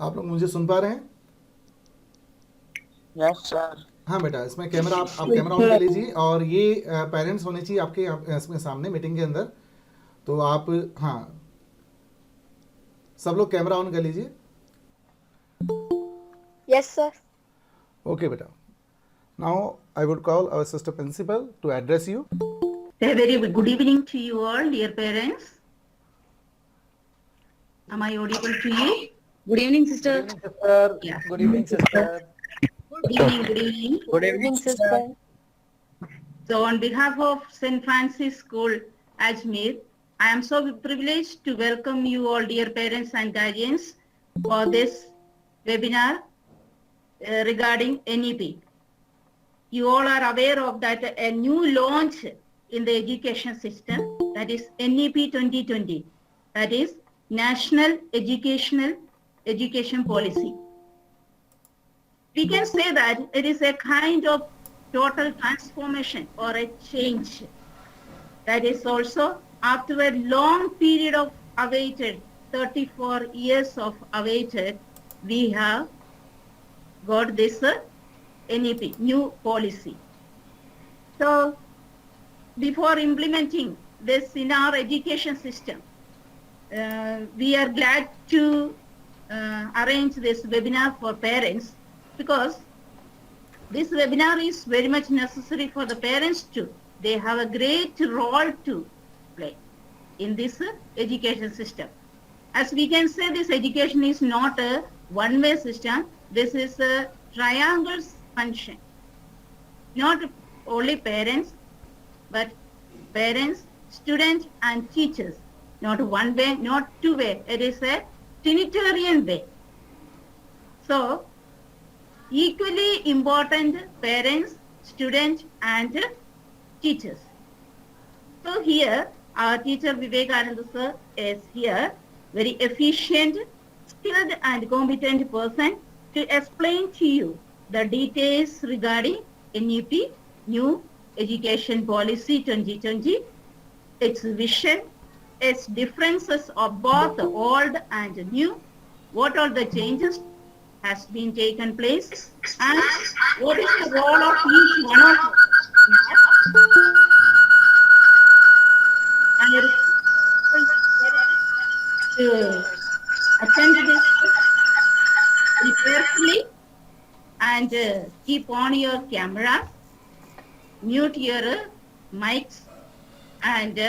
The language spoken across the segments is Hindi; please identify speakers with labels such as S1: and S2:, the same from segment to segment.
S1: आप लोग मुझे सुन पा रहे हैं?
S2: Yes sir.
S1: हाँ बेटा, इसमें कैमरा आप कैमरा ऑन कर लीजिए, और ये पेरेंट्स होने चाहिए आपके इसमें सामने मीटिंग के अंदर। तो आप, हाँ, सब लोग कैमरा ऑन कर लीजिए।
S3: Yes, sir.
S1: ओके बेटा, now I would call our sister principal to address you.
S4: A very good evening to you all, dear parents. Am I audible to you? Good evening, sister.
S2: Sir
S4: Yeah.
S2: Good evening sister.
S4: Good evening, good evening.
S2: Good
S3: Good evening,
S2: evening sister.
S3: sister.
S4: So, on behalf of St. Francis School, Ajmer, I am so privileged to welcome you all, dear parents and guardians, for this webinar regarding NEP. You all are aware of that a new launch in the education system, that is NEP 2020, that is National Education Policy. We can say that it is a kind of total transformation or a change. That is also after a long period of awaited, 34 years of awaited, we have got this NEP, new policy. So before implementing this in our education system, we are glad to arrange this webinar for parents, because this webinar is very much necessary for the parents too. They have a great role to play in this education system. As we can say, this education is not a one-way system. This is a triangle function. Not only parents, but parents, students, and teachers. Not one way, not two way. It is a Trinitarian way. So, equally important parents, students, and teachers. So here, our teacher Vivekananda sir is here, very efficient, skilled, and competent person to explain to you the details regarding NEP, New Education Policy 2020, its vision, its differences of both the old and new, what are the changes has been taken place, and what is the role of each one of us. I request to attend this very carefully and keep on your cameras, mute your mics, and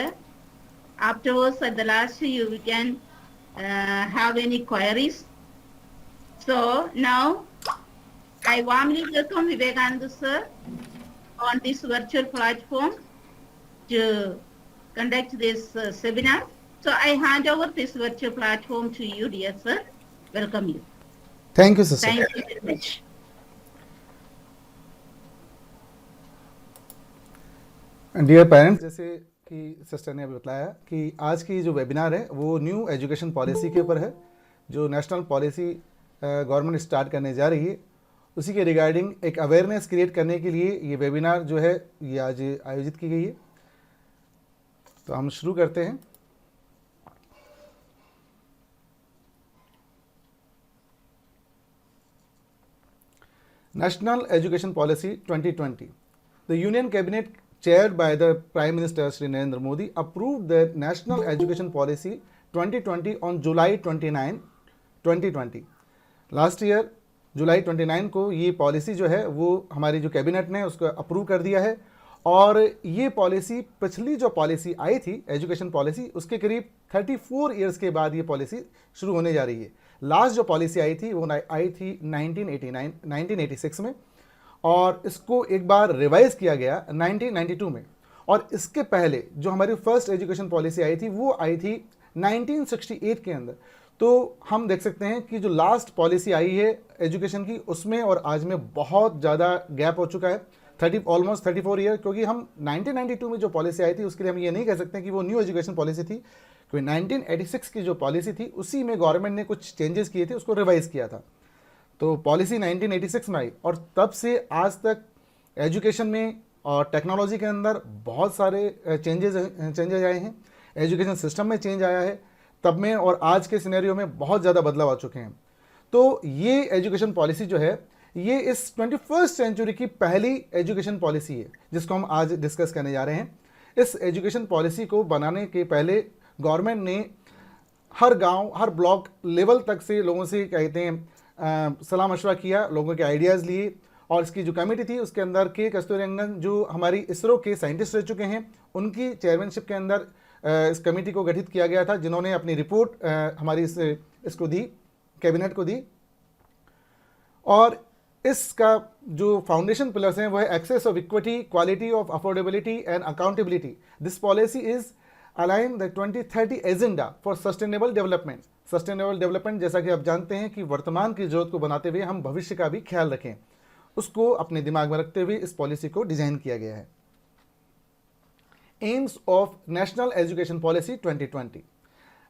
S4: afterwards at the last you can have any queries. So now I warmly welcome Vivekananda sir on this virtual platform to conduct this seminar. So I hand over this virtual platform to you, dear sir. Welcome you.
S1: Thank you sister.
S4: Thank you very much.
S1: Dear parents, जैसे कि सिस्टर ने अभी बताया कि आज की जो वेबिनार है वो न्यू एजुकेशन पॉलिसी के ऊपर है, जो नेशनल पॉलिसी गवर्नमेंट स्टार्ट करने जा रही है, उसी के रिगार्डिंग एक अवेयरनेस क्रिएट करने के लिए ये वेबिनार जो है ये आज आयोजित की गई है। तो हम शुरू करते हैं। National Education Policy 2020. The Union Cabinet, chaired by the Prime Minister Shri Narendra Modi, approved the National Education Policy 2020 on July 29, 2020. Last year जुलाई 29 को ये पॉलिसी जो है वो हमारी जो कैबिनेट ने उसको अप्रूव कर दिया है, और ये पॉलिसी पिछली जो पॉलिसी आई थी एजुकेशन पॉलिसी, उसके करीब 34 इयर्स के बाद ये पॉलिसी शुरू होने जा रही है। लास्ट जो पॉलिसी आई थी वो आई थी 1986 में, और इसको एक बार रिवाइज किया गया 1992 में, और इसके पहले जो हमारी फर्स्ट एजुकेशन पॉलिसी आई थी वो आई थी 1968 के अंदर। तो हम देख सकते हैं कि जो लास्ट पॉलिसी आई है एजुकेशन की, उसमें और आज में बहुत ज़्यादा गैप हो चुका है, ऑलमोस्ट 34 ईयर। क्योंकि हम 1992 में जो पॉलिसी आई थी उसके लिए हम ये नहीं कह सकते कि वो न्यू एजुकेशन पॉलिसी थी, क्योंकि 1986 की जो पॉलिसी थी उसी में गवर्नमेंट ने कुछ चेंजेस किए थे, उसको रिवाइज किया था। तो पॉलिसी 1986 में आई, और तब से आज तक एजुकेशन में और टेक्नोलॉजी के अंदर बहुत सारे चेंजेस आए हैं, एजुकेशन सिस्टम में चेंज आया है, तब में और आज के सिनेरियो में बहुत ज़्यादा बदलाव आ चुके हैं। तो ये एजुकेशन पॉलिसी जो है ये इस 21st सेंचुरी की पहली एजुकेशन पॉलिसी है जिसको हम आज डिस्कस करने जा रहे हैं। इस एजुकेशन पॉलिसी को बनाने के पहले गवर्नमेंट ने हर गांव, हर ब्लॉक लेवल तक से लोगों से कहते हैं सलाह मशवरा किया, लोगों के आइडियाज़ लिए, और इसकी जो कमेटी थी उसके अंदर के कस्तूरीरंगन जो हमारी इसरो के साइंटिस्ट रह चुके हैं, उनकी चेयरमैनशिप के अंदर इस कमेटी को गठित किया गया था, जिन्होंने अपनी रिपोर्ट हमारी इसको दी, कैबिनेट को दी। और इसका जो फाउंडेशन पिलर्स हैं वो है access of equity, quality of affordability and accountability. This policy is align the 2030 agenda for sustainable development. Sustainable development जैसा कि आप जानते हैं कि वर्तमान की जरूरत को बनाते हुए हम भविष्य का भी ख्याल रखें, उसको अपने दिमाग में रखते हुए इस पॉलिसी को डिजाइन किया गया है। AIIMS of national Education policy 2020।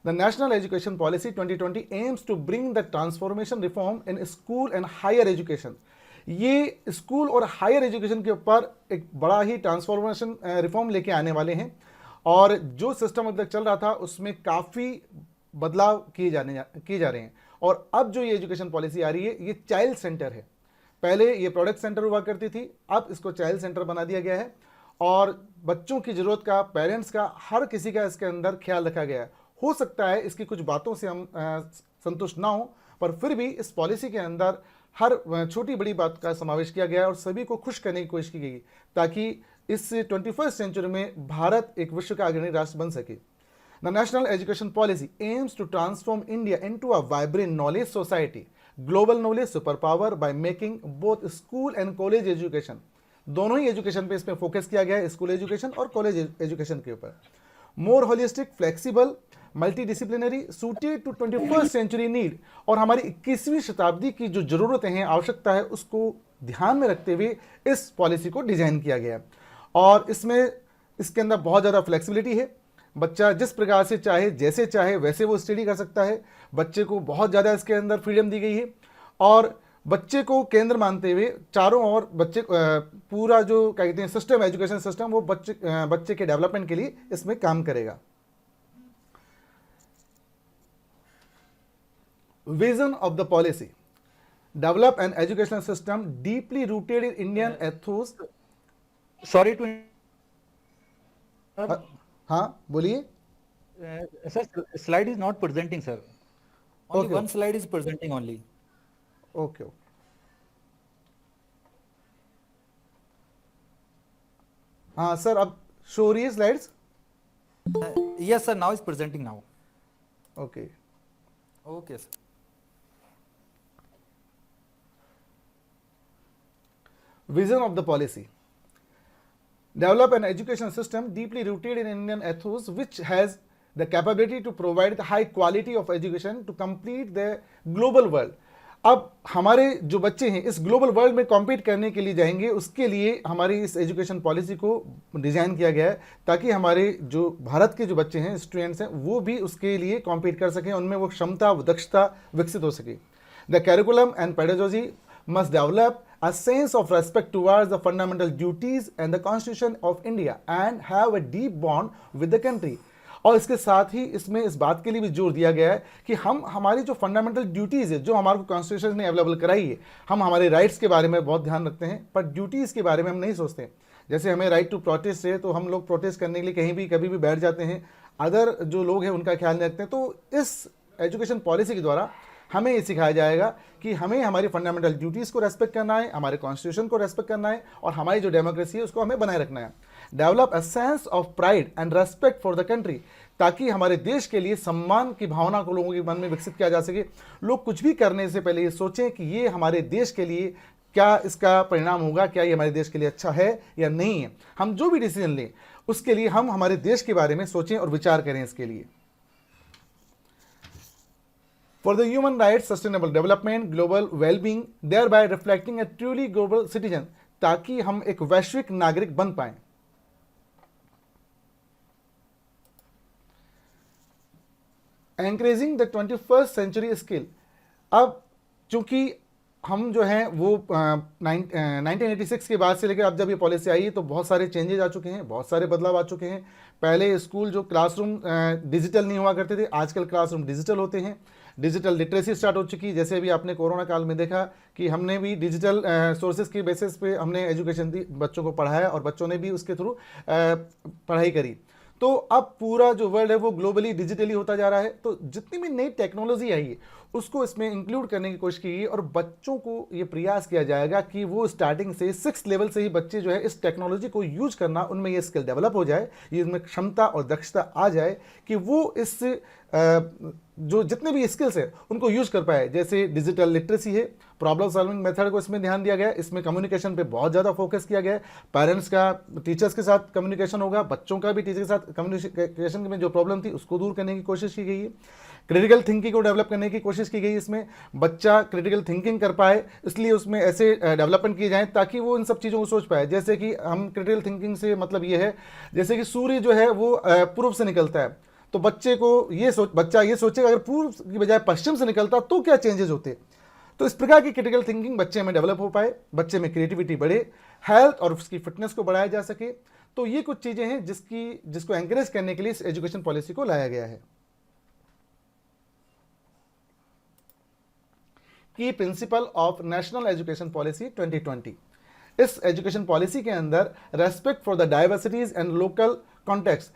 S1: The National Education Policy 2020 aims to bring the transformation reform in school and higher education। ये स्कूल और हायर एजुकेशन के ऊपर एक बड़ा ही ट्रांसफॉर्मेशन रिफॉर्म लेके आने वाले हैं, और जो सिस्टम अब तक चल रहा था उसमें काफ़ी बदलाव किए जा रहे हैं। और अब जो ये एजुकेशन पॉलिसी आ रही है ये चाइल्ड सेंटर है। पहले ये प्रोडक्ट सेंटर हुआ करती थी, अब इसको चाइल्ड सेंटर बना दिया गया है, और बच्चों की ज़रूरत का, पेरेंट्स का, हर किसी का इसके अंदर ख्याल रखा गया है। हो सकता है इसकी कुछ बातों से हम संतुष्ट ना हो, पर फिर भी इस पॉलिसी के अंदर हर छोटी बड़ी बात का समावेश किया गया है और सभी को खुश करने की कोशिश की गई, ताकि इस 21st सेंचुरी में भारत एक विश्व का अग्रणी राष्ट्र बन सके। The National Education Policy aims to transform India into a vibrant knowledge society, global knowledge super power by making both school and college education. दोनों ही एजुकेशन पे इसमें फोकस किया गया है, स्कूल एजुकेशन और कॉलेज एजुकेशन के ऊपर। More holistic, flexible, multidisciplinary, suited to 21st century need. और हमारी 21वीं शताब्दी की जो ज़रूरतें हैं, आवश्यकता है, उसको ध्यान में रखते हुए इस पॉलिसी को डिज़ाइन किया गया है। और इसके अंदर बहुत ज़्यादा फ्लेक्सिबिलिटी है। बच्चा जिस प्रकार से चाहे, जैसे चाहे वैसे वो स्टडी कर सकता है। बच्चे को बहुत ज़्यादा इसके अंदर फ्रीडम दी गई है, और बच्चे को केंद्र मानते हुए चारों ओर बच्चे पूरा जो कहते हैं सिस्टम, एजुकेशन सिस्टम, वो बच्चे के डेवलपमेंट के लिए इसमें काम करेगा। Vision of the policy: develop an educational system deeply rooted in Indian ethos।
S2: Sorry to
S1: हाँ बोलिए।
S2: sir, slide is not presenting, sir. Only
S1: Okay.
S2: one slide is presenting only.
S1: Okay. हाँ सर, अब शो हो रही है slides?
S2: Yes, sir. Now is presenting now.
S1: Okay.
S2: Okay, sir.
S1: Vision of the policy: develop an education system deeply rooted in Indian ethos, which has the capability to provide the high quality of education to complete the global world। अब हमारे जो बच्चे हैं इस ग्लोबल वर्ल्ड में कॉम्पीट करने के लिए जाएंगे, उसके लिए हमारी इस एजुकेशन पॉलिसी को डिज़ाइन किया गया है, ताकि हमारे जो भारत के जो बच्चे हैं, स्टूडेंट्स हैं, वो भी उसके लिए कॉम्पीट कर सकें, उनमें वो क्षमता, वो दक्षता विकसित हो सके। The curriculum and pedagogy must develop a sense of respect towards the fundamental duties and the Constitution of India and have a deep bond with the country। और इसके साथ ही इसमें इस बात के लिए भी जोर दिया गया है कि हम हमारी जो फंडामेंटल ड्यूटीज़ है, जो हमारे को कॉन्स्टिट्यूशन ने अवेलेबल कराई है, हम हमारे राइट्स के बारे में बहुत ध्यान रखते हैं, पर ड्यूटीज़ के बारे में हम नहीं सोचते। जैसे हमें राइट टू प्रोटेस्ट है, तो हम लोग प्रोटेस्ट करने के लिए कहीं भी कभी भी बैठ जाते हैं, अदर जो लोग हैं उनका ख्याल नहीं रखते हैं। तो इस एजुकेशन पॉलिसी के द्वारा हमें ये सिखाया जाएगा कि हमें हमारी फंडामेंटल ड्यूटीज़ को रेस्पेक्ट करना है, हमारे कॉन्स्टिट्यूशन को रेस्पेक्ट करना है, और हमारी जो डेमोक्रेसी है उसको हमें बनाए रखना है। Develop a sense of pride and respect for the country, ताकि हमारे देश के लिए सम्मान की भावना को लोगों के मन में विकसित किया जा सके। लोग कुछ भी करने से पहले ये सोचें कि ये हमारे देश के लिए क्या इसका परिणाम होगा, क्या ये हमारे देश के लिए अच्छा है या नहीं है। हम जो भी डिसीजन लें उसके लिए हम हमारे देश के बारे में सोचें और विचार करें इसके लिए। For the human rights, sustainable development, global well-being, thereby reflecting a truly global citizen, ताकि हम एक वैश्विक नागरिक बन पाएं। Encouraging the 21st century skill। अब चूंकि हम जो हैं वो 1986 के बाद से लेकर अब जब ये पॉलिसी आई है तो बहुत सारे चेंजेज आ चुके हैं, बहुत सारे बदलाव आ चुके हैं। पहले स्कूल जो क्लासरूम डिजिटल नहीं हुआ करते थे, आजकल क्लासरूम डिजिटल होते हैं। डिजिटल लिटरेसी स्टार्ट हो चुकी है। जैसे अभी आपने कोरोना काल में देखा कि हमने भी डिजिटल सोर्सेज की बेसिस पे हमने एजुकेशन दी, बच्चों को पढ़ाया और बच्चों ने भी उसके थ्रू पढ़ाई करी। तो अब पूरा जो वर्ल्ड है वो ग्लोबली डिजिटली होता जा रहा है। तो जितनी भी नई टेक्नोलॉजी आई है उसको इसमें इंक्लूड करने की कोशिश की गई और बच्चों को ये प्रयास किया जाएगा कि वो स्टार्टिंग से 6 लेवल से ही बच्चे जो है इस टेक्नोलॉजी को यूज करना, उनमें ये स्किल डेवलप हो जाए, ये इसमें क्षमता और दक्षता आ जाए कि वो इस जो जितने भी स्किल्स है उनको यूज कर पाए। जैसे डिजिटल लिटरेसी है, प्रॉब्लम सॉल्विंग मेथड को इसमें ध्यान दिया गया है, इसमें कम्युनिकेशन पे बहुत ज़्यादा फोकस किया गया है। पेरेंट्स का टीचर्स के साथ कम्युनिकेशन होगा, बच्चों का भी टीचर के साथ कम्युनिकेशन में जो प्रॉब्लम थी उसको दूर करने की कोशिश की गई है। क्रिटिकल थिंकिंग को डेवलप करने की कोशिश की गई, इसमें बच्चा क्रिटिकल थिंकिंग कर पाए, इसलिए उसमें ऐसे डेवलपमेंट किए जाएं ताकि वो इन सब चीज़ों को सोच पाए। जैसे कि हम क्रिटिकल थिंकिंग से मतलब ये है, जैसे कि सूर्य जो है वो पूर्व से निकलता है, तो बच्चा ये सोचेगा अगर पूर्व की बजाय पश्चिम से निकलता तो क्या चेंजेस होते। तो इस प्रकार की क्रिटिकल थिंकिंग बच्चे में डेवलप हो पाए, बच्चे में क्रिएटिविटी बढ़े, हेल्थ और उसकी फिटनेस को बढ़ाया जा सके। तो ये कुछ चीज़ें हैं जिसको एनकरेज करने के लिए इस एजुकेशन पॉलिसी को लाया गया है। की principle of national Education policy 2020। इस एजुकेशन पॉलिसी के अंदर respect for the diversities and local context,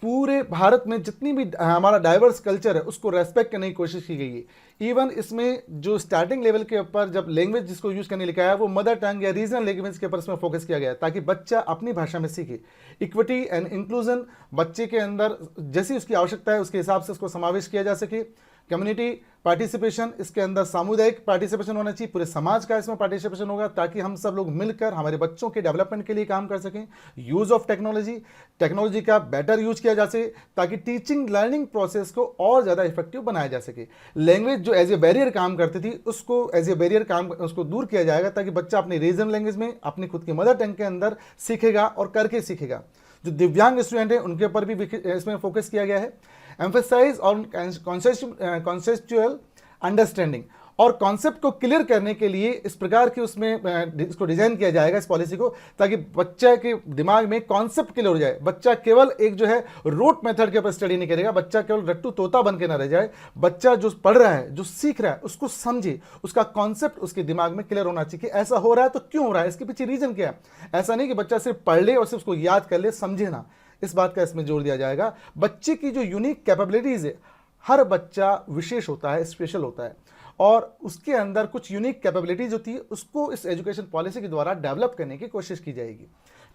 S1: पूरे भारत में जितनी भी हमारा डाइवर्स कल्चर है उसको रेस्पेक्ट करने की कोशिश की गई है। इवन इसमें जो स्टार्टिंग लेवल के ऊपर जब लैंग्वेज जिसको यूज करने लिखा है वो मदर टंग या रीजनल लैंग्वेज के ऊपर इसमें फोकस किया गया है ताकि बच्चा अपनी भाषा में सीखे। इक्विटी एंड इंक्लूजन, बच्चे के अंदर जैसी उसकी आवश्यकता है उसके हिसाब से उसको समावेश किया जा सके। कम्युनिटी पार्टिसिपेशन, इसके अंदर सामुदायिक पार्टिसिपेशन होना चाहिए, पूरे समाज का इसमें पार्टिसिपेशन होगा ताकि हम सब लोग मिलकर हमारे बच्चों के डेवलपमेंट के लिए काम कर सकें। यूज ऑफ टेक्नोलॉजी का बेटर यूज किया जा सके ताकि टीचिंग लर्निंग प्रोसेस को और ज़्यादा इफेक्टिव बनाया जा सके। लैंग्वेज जो एज ए बैरियर काम करती थी उसको एज ए बैरियर काम उसको दूर किया जाएगा ताकि बच्चा अपनी रीजनल लैंग्वेज में अपनी खुद की मदर टंग के अंदर सीखेगा और करके सीखेगा। जो दिव्यांग स्टूडेंट हैं उनके ऊपर भी इसमें फोकस किया गया है। एम्फेसाइज ऑन कॉन्सेप्चुअल अंडरस्टैंडिंग, और कॉन्सेप्ट को क्लियर करने के लिए इस प्रकार की उसमें इसको डिजाइन किया जाएगा इस पॉलिसी को ताकि बच्चे के दिमाग में कॉन्सेप्ट क्लियर हो जाए। बच्चा केवल एक जो है रोट मेथड के ऊपर स्टडी नहीं करेगा, बच्चा केवल रट्टू तोता बन के ना रह जाए। बच्चा जो पढ़ रहा है, जो सीख रहा है, उसको समझे, उसका कॉन्सेप्ट उसके दिमाग में क्लियर होना चाहिए कि ऐसा हो रहा है तो क्यों हो रहा है, इसके पीछे रीजन क्या है। ऐसा नहीं कि बच्चा सिर्फ पढ़ ले और सिर्फ उसको याद कर ले, समझे ना, इस बात का इसमें जोर दिया जाएगा। बच्चे की जो यूनिक कैपेबिलिटीज है, हर बच्चा विशेष होता है, स्पेशल होता है और उसके अंदर कुछ यूनिक कैपेबिलिटीज होती है, उसको इस एजुकेशन पॉलिसी के द्वारा डेवलप करने की कोशिश की जाएगी।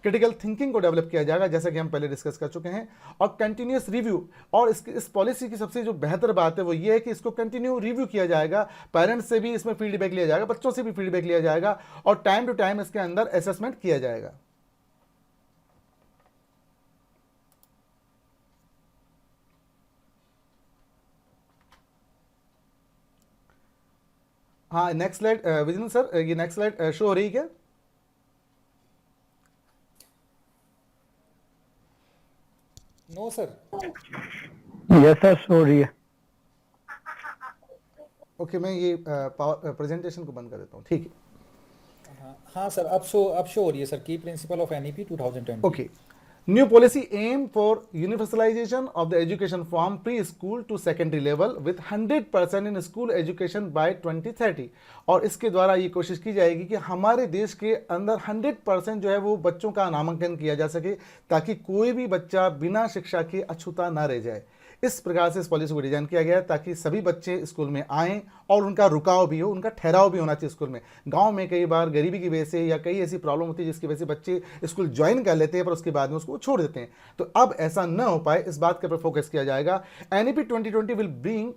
S1: क्रिटिकल थिंकिंग को डेवलप किया जाएगा जैसा कि हम पहले डिस्कस कर चुके हैं, और कंटिन्यूस रिव्यू। और इस पॉलिसी की सबसे जो बेहतर बात है वो ये है कि इसको कंटिन्यू रिव्यू किया जाएगा, पेरेंट्स से भी इसमें फीडबैक लिया जाएगा, बच्चों से भी फीडबैक लिया जाएगा और टाइम टू टाइम इसके अंदर असेसमेंट किया जाएगा। हाँ, नेक्स्ट स्लाइड विजन सर, ये नेक्स्ट स्लाइड शो हो रही है क्या?
S5: No sir.
S2: यस सर, सो रही है।
S1: ओके, मैं ये प्रेजेंटेशन को बंद कर देता हूँ, ठीक है।
S5: हाँ सर, अब शो हो रही है सर, की principle of NEP 2020।
S1: Okay, new policy aim for universalization of the education from pre school to secondary level with 100% in school education by 2030। और इसके द्वारा ये कोशिश की जाएगी कि हमारे देश के अंदर 100% जो है वो बच्चों का नामांकन किया जा सके ताकि कोई भी बच्चा बिना शिक्षा के अछूता ना रह जाए। इस प्रकार से इस पॉलिसी को डिजाइन किया गया है ताकि सभी बच्चे स्कूल में आएँ और उनका रुकाव भी हो, उनका ठहराव भी होना चाहिए स्कूल में। गांव में कई बार गरीबी की वजह से या कई ऐसी प्रॉब्लम होती है जिसकी वजह से बच्चे स्कूल ज्वाइन कर लेते हैं पर उसके बाद में उसको छोड़ देते हैं। तो अब ऐसा न हो पाए, इस बात के ऊपर फोकस किया जाएगा। NEP 2020 will bring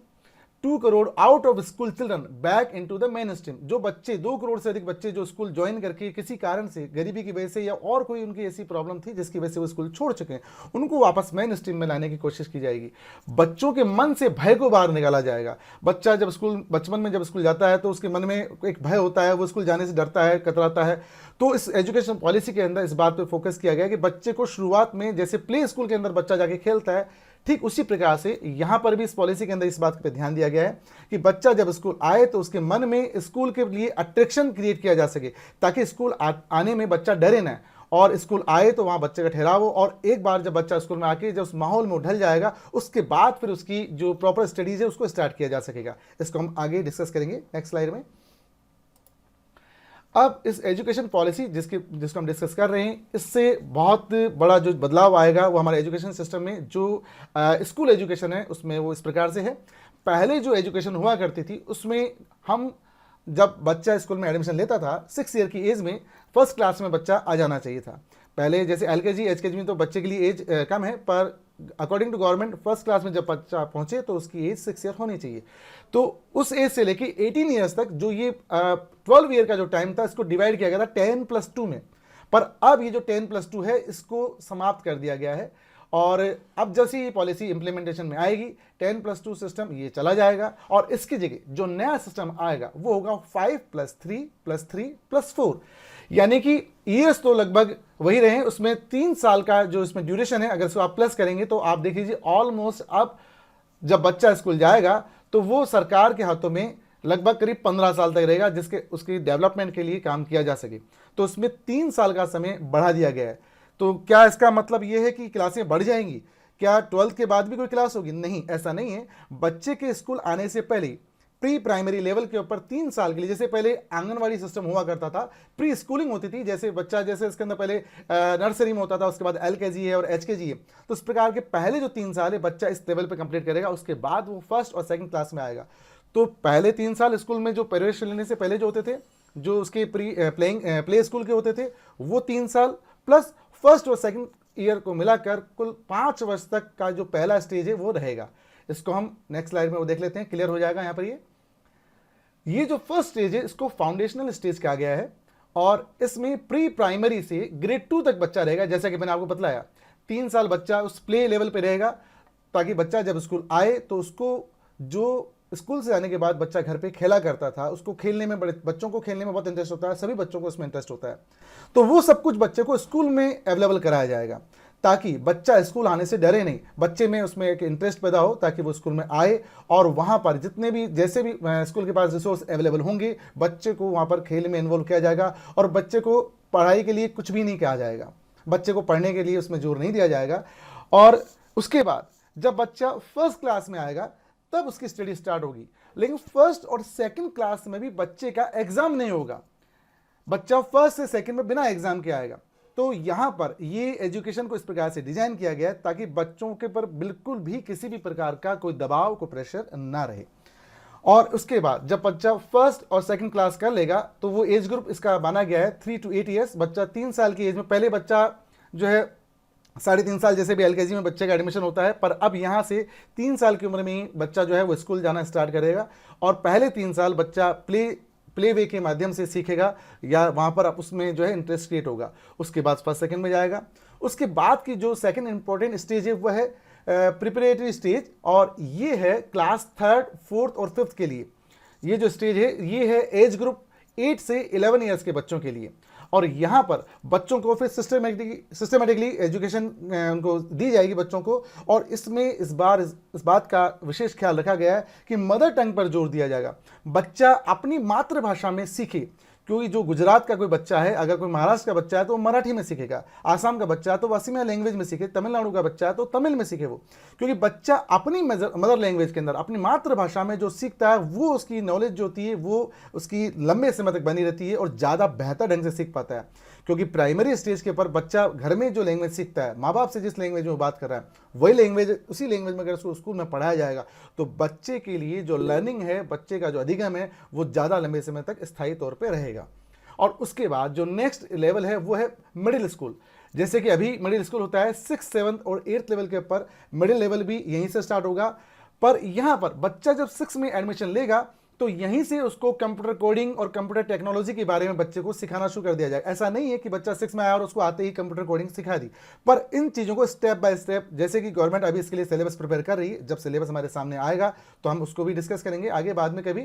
S1: 2 crore out of school children back into the main stream. जो बच्चे 2 करोड़ से अधिक बच्चे जो स्कूल ज्वाइन करके किसी कारण से, गरीबी की वजह से या और कोई उनकी ऐसी प्रॉब्लम थी जिसकी वजह से वो स्कूल छोड़ चुके हैं, उनको वापस मेन स्ट्रीम में लाने की कोशिश की जाएगी। बच्चों के मन से भय को बाहर निकाला जाएगा। बच्चा जब बचपन में जब स्कूल जाता है तो उसके मन में एक भय होता है, वो स्कूल जाने से डरता है, कतराता है। तो इस एजुकेशन पॉलिसी के अंदर इस बात पर फोकस किया गया कि बच्चे को शुरुआत में जैसे प्ले स्कूल के अंदर बच्चा जाके खेलता है, ठीक उसी प्रकार से यहाँ पर भी इस पॉलिसी के अंदर इस बात पे ध्यान दिया गया है कि बच्चा जब स्कूल आए तो उसके मन में स्कूल के लिए अट्रैक्शन क्रिएट किया जा सके ताकि स्कूल आने में बच्चा डरे ना और स्कूल आए तो वहाँ बच्चे का ठहराव हो, और एक बार जब बच्चा स्कूल में आके जब उस माहौल में ढल जाएगा उसके बाद फिर उसकी जो प्रॉपर स्टडीज़ है उसको स्टार्ट किया जा सकेगा। इसको हम आगे डिस्कस करेंगे नेक्स्ट स्लाइड में। अब इस एजुकेशन पॉलिसी जिसको हम डिस्कस कर रहे हैं, इससे बहुत बड़ा जो बदलाव आएगा वो हमारे एजुकेशन सिस्टम में, जो स्कूल एजुकेशन है उसमें वो इस प्रकार से है। पहले जो एजुकेशन हुआ करती थी उसमें हम जब बच्चा स्कूल में एडमिशन लेता था 6 ईयर की एज में फर्स्ट क्लास में बच्चा आ जाना चाहिए था। पहले जैसे LKG HKG में तो बच्चे के लिए एज कम है, पर according to government first class में जब बच्चा पहुंचे तो उसकी एज 6 ईयर होनी चाहिए। तो उस एज से लेके 18 ईयर्स तक जो ये 12 ईयर का जो टाइम था इसको डिवाइड किया गया था 10+2 में, पर अब ये जो 10+2 है इसको समाप्त कर दिया गया है। और अब जैसे ये पॉलिसी इंप्लीमेंटेशन में आएगी 10+2 सिस्टम ये चला जाएगा, और इसकी जगह जो नया सिस्टम आएगा वो होगा 5+3+3+4, यानी कि ईयर्स तो लगभग वही रहे, उसमें 3 साल का जो इसमें ड्यूरेशन है अगर इसको आप प्लस करेंगे तो आप देख लीजिए ऑलमोस्ट अब जब बच्चा स्कूल जाएगा तो वो सरकार के हाथों में लगभग करीब 15 साल तक रहेगा, जिसके उसकी डेवलपमेंट के लिए काम किया जा सके। तो उसमें 3 साल का समय बढ़ा दिया गया है। तो क्या इसका मतलब ये है कि क्लासें बढ़ जाएंगी? क्या 12th के बाद भी कोई क्लास होगी? नहीं, ऐसा नहीं है। बच्चे के स्कूल आने से पहले प्री प्राइमरी लेवल के ऊपर 3 साल के लिए, जैसे पहले आंगनवाड़ी सिस्टम हुआ करता था, प्री स्कूलिंग होती थी, जैसे बच्चा जैसे इसके अंदर पहले नर्सरी में होता था, उसके बाद LKG है और HKG है, तो इस प्रकार के पहले जो 3 साल है बच्चा इस लेवल पे कंप्लीट करेगा, उसके बाद वो फर्स्ट और सेकंड क्लास में आएगा। तो पहले 3 साल स्कूल में जो प्रवेश लेने से पहले जो होते थे, जो उसके प्ले स्कूल के होते थे, वो 3 साल प्लस फर्स्ट और सेकंड ईयर को मिलाकर कुल 5 वर्ष तक का जो पहला स्टेज है वो रहेगा। इसको हम नेक्स्ट स्लाइड में वो देख लेते हैं, क्लियर हो जाएगा यहाँ पर। ये जो फर्स्ट स्टेज है इसको फाउंडेशनल स्टेज कहा गया है, और इसमें प्री प्राइमरी से ग्रेड 2 तक बच्चा रहेगा। जैसा कि मैंने आपको बतलाया 3 साल बच्चा उस प्ले लेवल पे रहेगा, ताकि बच्चा जब स्कूल आए तो उसको जो स्कूल से आने के बाद बच्चा घर पे खेला करता था, उसको खेलने में बच्चों को खेलने में बहुत इंटरेस्ट होता है, सभी बच्चों को उसमें इंटरेस्ट होता है, तो वो सब कुछ बच्चे को स्कूल में अवेलेबल कराया जाएगा, ताकि बच्चा स्कूल आने से डरे नहीं, बच्चे में उसमें एक इंटरेस्ट पैदा हो, ताकि वो स्कूल में आए और वहाँ पर जितने भी जैसे भी स्कूल के पास रिसोर्स अवेलेबल होंगे बच्चे को वहाँ पर खेल में इन्वॉल्व किया जाएगा, और बच्चे को पढ़ाई के लिए कुछ भी नहीं कहा जाएगा, बच्चे को पढ़ने के लिए उसमें जोर नहीं दिया जाएगा। और उसके बाद जब बच्चा फर्स्ट क्लास में आएगा तब उसकी स्टडी स्टार्ट होगी, लेकिन फर्स्ट और सेकंड क्लास में भी बच्चे का एग्जाम नहीं होगा, बच्चा फर्स्ट से सेकंड में बिना एग्जाम के आएगा। तो यहाँ पर ये एजुकेशन को इस प्रकार से डिजाइन किया गया है ताकि बच्चों के पर बिल्कुल भी किसी भी प्रकार का कोई दबाव, कोई प्रेशर ना रहे। और उसके बाद जब बच्चा फर्स्ट और सेकंड क्लास कर लेगा तो वो एज ग्रुप इसका माना गया है 3 to 8 ईयर्स। बच्चा 3 साल की एज में, पहले बच्चा जो है 3.5 साल जैसे भी LKG में बच्चे का एडमिशन होता है, पर अब यहाँ से 3 साल की उम्र में ही बच्चा जो है वो स्कूल जाना स्टार्ट करेगा, और पहले 3 साल बच्चा प्ले वे के माध्यम से सीखेगा, या वहाँ पर अब उसमें जो है इंटरेस्ट क्रिएट होगा। उसके बाद फर्स्ट सेकंड में जाएगा। उसके बाद की जो सेकंड इंपॉर्टेंट स्टेज है वह है प्रिपरेटरी स्टेज, और ये है क्लास 3rd, 4th और 5th के लिए। ये जो स्टेज है ये है एज ग्रुप 8 से 11 ईयर्स के बच्चों के लिए, और यहाँ पर बच्चों को फिर सिस्टमेटिकली एजुकेशन उनको दी जाएगी बच्चों को। और इसमें इस बात का विशेष ख्याल रखा गया है कि मदर टंग पर जोर दिया जाएगा, बच्चा अपनी मातृभाषा में सीखे, क्योंकि जो गुजरात का कोई बच्चा है, अगर कोई महाराष्ट्र का बच्चा है तो वो मराठी में सीखेगा, आसाम का बच्चा है तो वो असमिया लैंग्वेज में सीखे, तमिलनाडु का बच्चा है तो तमिल में सीखे वो, क्योंकि बच्चा अपनी मदर लैंग्वेज के अंदर अपनी मातृभाषा में जो सीखता है वो उसकी नॉलेज जो होती है वो उसकी लंबे समय तक बनी रहती है और ज़्यादा बेहतर ढंग से सीख पाता है। क्योंकि प्राइमरी स्टेज के ऊपर बच्चा घर में जो लैंग्वेज सीखता है, माँ बाप से जिस लैंग्वेज में वो बात कर रहा है वही लैंग्वेज, उसी लैंग्वेज में अगर उसको स्कूल में पढ़ाया जाएगा तो बच्चे के लिए जो लर्निंग है, बच्चे का जो अधिगम है वो ज़्यादा लंबे समय तक स्थायी तौर पर रहेगा। और उसके बाद जो नेक्स्ट लेवल है वो है मिडिल स्कूल। जैसे कि अभी मिडिल स्कूल होता है 6th, 7th और 8th लेवल के ऊपर, मिडिल लेवल भी यहीं से स्टार्ट होगा। पर यहाँ पर बच्चा जब 6 में एडमिशन लेगा तो यहीं से उसको कंप्यूटर कोडिंग और कंप्यूटर टेक्नोलॉजी के बारे में बच्चे को सिखाना शुरू कर दिया जाएगा। ऐसा नहीं है कि बच्चा 6 में आया और उसको आते ही कंप्यूटर कोडिंग सिखा दी, पर इन चीज़ों को स्टेप बाय स्टेप, जैसे कि गवर्नमेंट अभी इसके लिए सिलेबस प्रिपेयर कर रही है, जब सिलेबस हमारे सामने आएगा तो हम उसको भी डिस्कस करेंगे आगे बाद में कभी,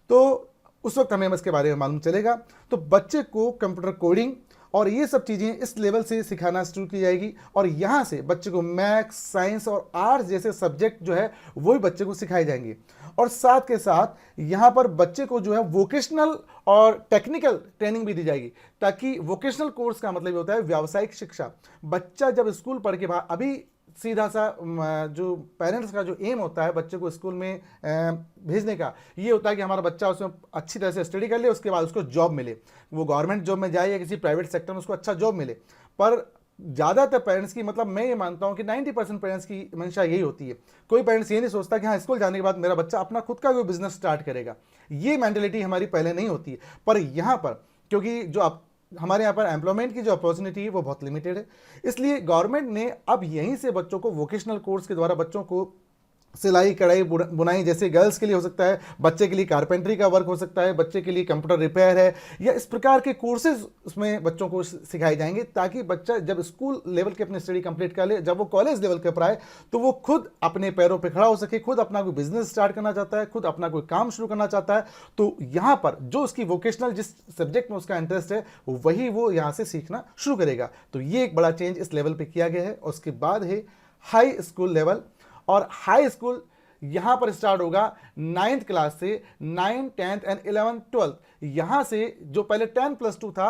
S1: तो उस वक्त हमें इसके बारे में मालूम चलेगा। तो बच्चे को कंप्यूटर कोडिंग और ये सब चीज़ें इस लेवल से सिखाना शुरू की जाएगी और यहाँ से बच्चे को मैथ्स, साइंस और आर्ट्स जैसे सब्जेक्ट जो है वही बच्चे को सिखाए जाएंगे। और साथ के साथ यहाँ पर बच्चे को जो है वोकेशनल और टेक्निकल ट्रेनिंग भी दी जाएगी, ताकि वोकेशनल कोर्स का मतलब ये होता है व्यावसायिक शिक्षा। बच्चा जब स्कूल पढ़ के बाद अभी सीधा सा जो पेरेंट्स का जो एम होता है बच्चे को स्कूल में भेजने का, ये होता है कि हमारा बच्चा उसमें अच्छी तरह से स्टडी कर ले, उसके बाद उसको जॉब मिले, वो गवर्नमेंट जॉब में जाए या किसी प्राइवेट सेक्टर में उसको अच्छा जॉब मिले। पर ज़्यादातर पेरेंट्स की, मतलब मैं ये मानता हूँ कि 90% पेरेंट्स की मंशा यही होती है। कोई पेरेंट्स ये नहीं सोचता कि हाँ स्कूल जाने के बाद मेरा बच्चा अपना खुद का कोई बिजनेस स्टार्ट करेगा, ये मेंटेलिटी हमारी पहले नहीं होती है। पर यहाँ पर क्योंकि जो हमारे यहाँ पर एम्प्लॉयमेंट की जो अपॉर्चुनिटी है वो बहुत लिमिटेड है, इसलिए गवर्नमेंट ने अब यहीं से बच्चों को वोकेशनल कोर्स के द्वारा बच्चों को सिलाई, कढ़ाई, बुनाई, जैसे गर्ल्स के लिए हो सकता है, बच्चे के लिए कारपेंट्री का वर्क हो सकता है, बच्चे के लिए कंप्यूटर रिपेयर है, या इस प्रकार के कोर्सेज उसमें बच्चों को सिखाए जाएंगे, ताकि बच्चा जब स्कूल लेवल के अपनी स्टडी कंप्लीट कर ले, जब वो कॉलेज लेवल के पर आए तो वो खुद अपने पैरों पर खड़ा हो सके, खुद अपना कोई बिजनेस स्टार्ट करना चाहता है, खुद अपना कोई काम शुरू करना चाहता है, तो यहाँ पर जो उसकी वोकेशनल जिस सब्जेक्ट में उसका इंटरेस्ट है वही वो यहाँ से सीखना शुरू करेगा। तो ये एक बड़ा चेंज इस लेवल पर किया गया है। और उसके बाद है हाई स्कूल लेवल, और हाई स्कूल यहाँ पर स्टार्ट होगा 9th क्लास से। 9th, 10th and 11th, 12th यहाँ से, जो पहले 10+2 था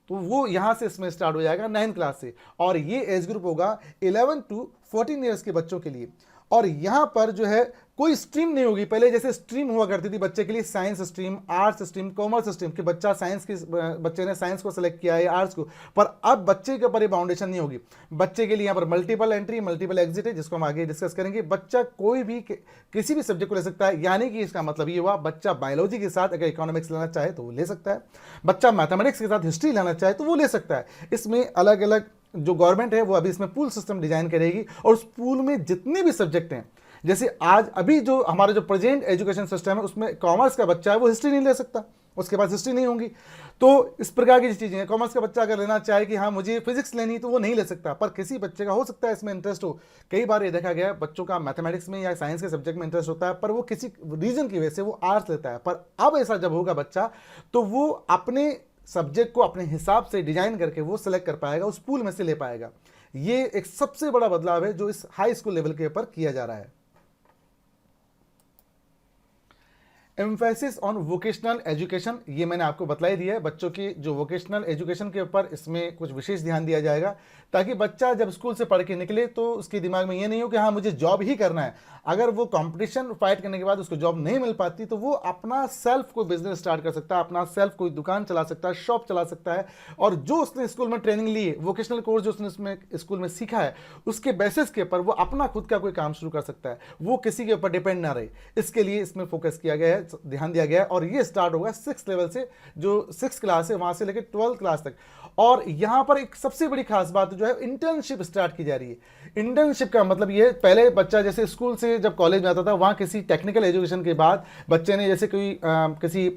S1: तो वो यहाँ से इसमें स्टार्ट हो जाएगा 9th क्लास से, और ये एज ग्रुप होगा 11 to 14 ईयर्स के बच्चों के लिए। और यहाँ पर जो है कोई स्ट्रीम नहीं होगी, पहले जैसे स्ट्रीम हुआ करती थी बच्चे के लिए, science stream, arts stream, commerce stream, कि बच्चा साइंस की, बच्चे ने साइंस को सेलेक्ट किया है या आर्ट्स को, पर अब बच्चे के ऊपर ये बाउंडेशन नहीं होगी। बच्चे के लिए यहाँ पर मल्टीपल एंट्री, मल्टीपल एग्जिट है, जिसको हम आगे डिस्कस करेंगे। बच्चा कोई भी किसी भी सब्जेक्ट को ले सकता है, यानी कि इसका मतलब ये हुआ बच्चा बायोलॉजी के साथ अगर इकोनॉमिक्स लेना चाहे तो वो ले सकता है, बच्चा मैथमेटिक्स के साथ हिस्ट्री लेना चाहे तो वो ले सकता है। इसमें अलग अलग जो गवर्नमेंट है वो अभी इसमें पूल सिस्टम डिजाइन करेगी, और उस पूल में जितने भी सब्जेक्ट हैं, जैसे आज अभी जो हमारा जो प्रेजेंट एजुकेशन सिस्टम है उसमें कॉमर्स का बच्चा है वो हिस्ट्री नहीं ले सकता, उसके पास हिस्ट्री नहीं होगी। तो इस प्रकार की चीज़ें हैं। कॉमर्स का बच्चा अगर लेना चाहे कि हाँ मुझे फिजिक्स लेनी, तो वो नहीं ले सकता, पर किसी बच्चे का हो सकता है इसमें इंटरेस्ट हो। कई बार ये देखा गया है बच्चों का मैथमेटिक्स में या साइंस के सब्जेक्ट में इंटरेस्ट होता है, पर वो किसी रीजन की वजह से वो आर्ट्स लेता है। पर अब ऐसा जब होगा बच्चा, तो वो अपने सब्जेक्ट को अपने हिसाब से डिजाइन करके वो सिलेक्ट कर पाएगा, उस पूल में से ले पाएगा। ये एक सबसे बड़ा बदलाव है जो इस हाई स्कूल लेवल के ऊपर किया जा रहा है। एम्फेसिस ऑन वोकेशनल एजुकेशन, ये मैंने आपको बतला ही दिया है। बच्चों की जो वोकेशनल एजुकेशन के ऊपर इसमें कुछ विशेष ध्यान दिया जाएगा, ताकि बच्चा जब स्कूल से पढ़ के निकले तो उसके दिमाग में ये नहीं हो कि हाँ मुझे जॉब ही करना है। अगर वो कंपटीशन फाइट करने के बाद उसको जॉब नहीं मिल पाती, तो वो अपना सेल्फ कोई बिजनेस स्टार्ट कर सकता है, अपना सेल्फ कोई दुकान चला सकता है, शॉप चला सकता है, और जो उसने स्कूल में ट्रेनिंग ली है, वोकेशनल कोर्स जो उसने उसमें स्कूल में सीखा है, उसके बेसिस के ऊपर वो अपना खुद का कोई काम शुरू कर सकता है, वो किसी के ऊपर डिपेंड ना रहे। इसके लिए इसमें फोकस किया गया है, ध्यान दिया गया है। और ये स्टार्ट होगा 6th लेवल से, जो 6th क्लास है वहां से लेकर 12th क्लास तक। और यहां पर एक सबसे बड़ी खास बात जो है, इंटर्नशिप स्टार्ट की जा रही है। इंटर्नशिप का मतलब ये, पहले बच्चा जैसे स्कूल से जब कॉलेज में आता था, वहां किसी टेक्निकल एजुकेशन के बाद बच्चे ने जैसे कोई किसी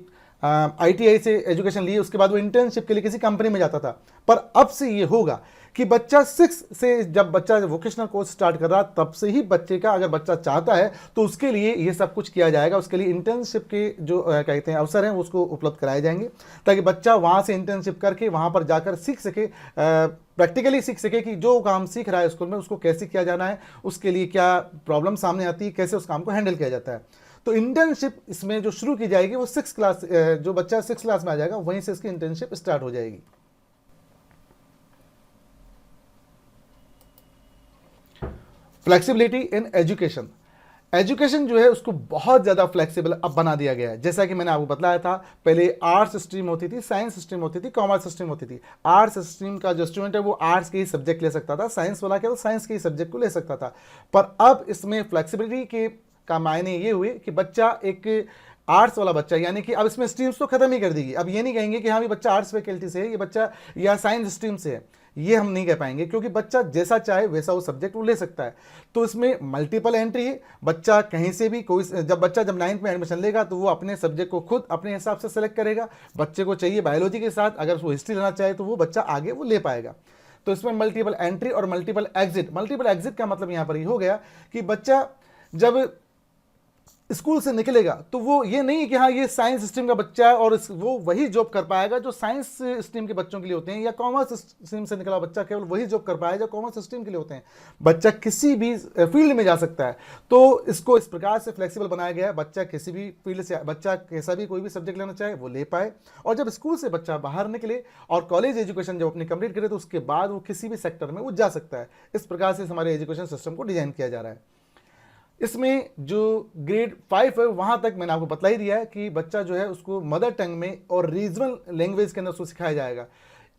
S1: ITI से एजुकेशन ली, उसके बाद वो इंटर्नशिप के लिए किसी कंपनी में जाता था। पर अब से ये होगा कि बच्चा 6 से, जब बच्चा वोकेशनल कोर्स स्टार्ट कर रहा, तब से ही बच्चे का, अगर बच्चा चाहता है तो उसके लिए ये सब कुछ किया जाएगा। उसके लिए इंटर्नशिप के जो कहते हैं अवसर हैं उसको उपलब्ध कराए जाएंगे, ताकि बच्चा वहाँ से इंटर्नशिप करके वहाँ पर जाकर सीख सके, प्रैक्टिकली सीख सके कि जो काम सीख रहा है स्कूल में उसको कैसे किया जाना है, उसके लिए क्या प्रॉब्लम सामने आती है, कैसे उस काम को हैंडल किया जाता है। तो इंटर्नशिप इसमें जो शुरू की जाएगी वो 6th क्लास, जो बच्चा 6th क्लास में आ जाएगा वहीं से इसकी इंटर्नशिप स्टार्ट हो जाएगी। फ्लेक्सिबिलिटी इन एजुकेशन, एजुकेशन जो है उसको बहुत ज़्यादा फ्लेक्सिबल अब बना दिया गया है। जैसा कि मैंने आपको बताया था, पहले आर्ट्स स्ट्रीम होती थी, साइंस स्ट्रीम होती थी, कॉमर्स स्ट्रीम होती थी। आर्ट्स स्ट्रीम का जो स्टूडेंट है वो आर्ट्स के ही सब्जेक्ट ले सकता था, साइंस वाला केवल साइंस के ही सब्जेक्ट को ले सकता था। पर अब इसमें फ्लेक्सिबिलिटी के का मायने ये हुए कि बच्चा एक आर्ट्स वाला बच्चा, यानी कि अब इसमें स्ट्रीम्स तो खत्म ही कर देगी। अब ये नहीं कहेंगे कि हाँ भी बच्चा आर्ट्स फैकल्टी से है, ये बच्चा या साइंस स्ट्रीम से है, ये हम नहीं कह पाएंगे, क्योंकि बच्चा जैसा चाहे वैसा वो सब्जेक्ट वो ले सकता है। तो इसमें मल्टीपल एंट्री है, बच्चा कहीं से भी कोई, जब 9th में एडमिशन लेगा तो वो अपने सब्जेक्ट को खुद अपने हिसाब से सेलेक्ट करेगा। बच्चे को चाहिए बायोलॉजी के साथ, अगर वो हिस्ट्री लेना चाहे तो वो बच्चा आगे वो ले पाएगा। तो इसमें मल्टीपल एंट्री और मल्टीपल एग्जिट। मल्टीपल एग्जिट का मतलब यहाँ पर ये हो गया कि बच्चा जब स्कूल से निकलेगा तो वो ये नहीं कि हाँ ये साइंस स्ट्रीम का बच्चा है और वो वही जॉब कर पाएगा जो साइंस स्ट्रीम के बच्चों के लिए होते हैं, या कॉमर्स स्ट्रीम से निकला बच्चा केवल वही जॉब कर पाएगा जो कॉमर्स स्ट्रीम के लिए होते हैं। बच्चा किसी भी फील्ड में जा सकता है। तो इसको इस प्रकार से फ्लेक्सिबल बनाया गया है, बच्चा किसी भी फील्ड से, बच्चा कैसा भी कोई भी सब्जेक्ट लेना चाहे वो ले पाए, और जब स्कूल से बच्चा बाहर निकले और कॉलेज एजुकेशन जब अपनी कंप्लीट करे तो उसके बाद वो किसी भी सेक्टर में वो जा सकता है। इस प्रकार से हमारे एजुकेशन सिस्टम को डिजाइन किया जा रहा है। इसमें जो ग्रेड 5 है वहां तक मैंने आपको बतला ही दिया है कि बच्चा जो है उसको मदर टंग में और रीजनल लैंग्वेज के अंदर उसको सिखाया जाएगा।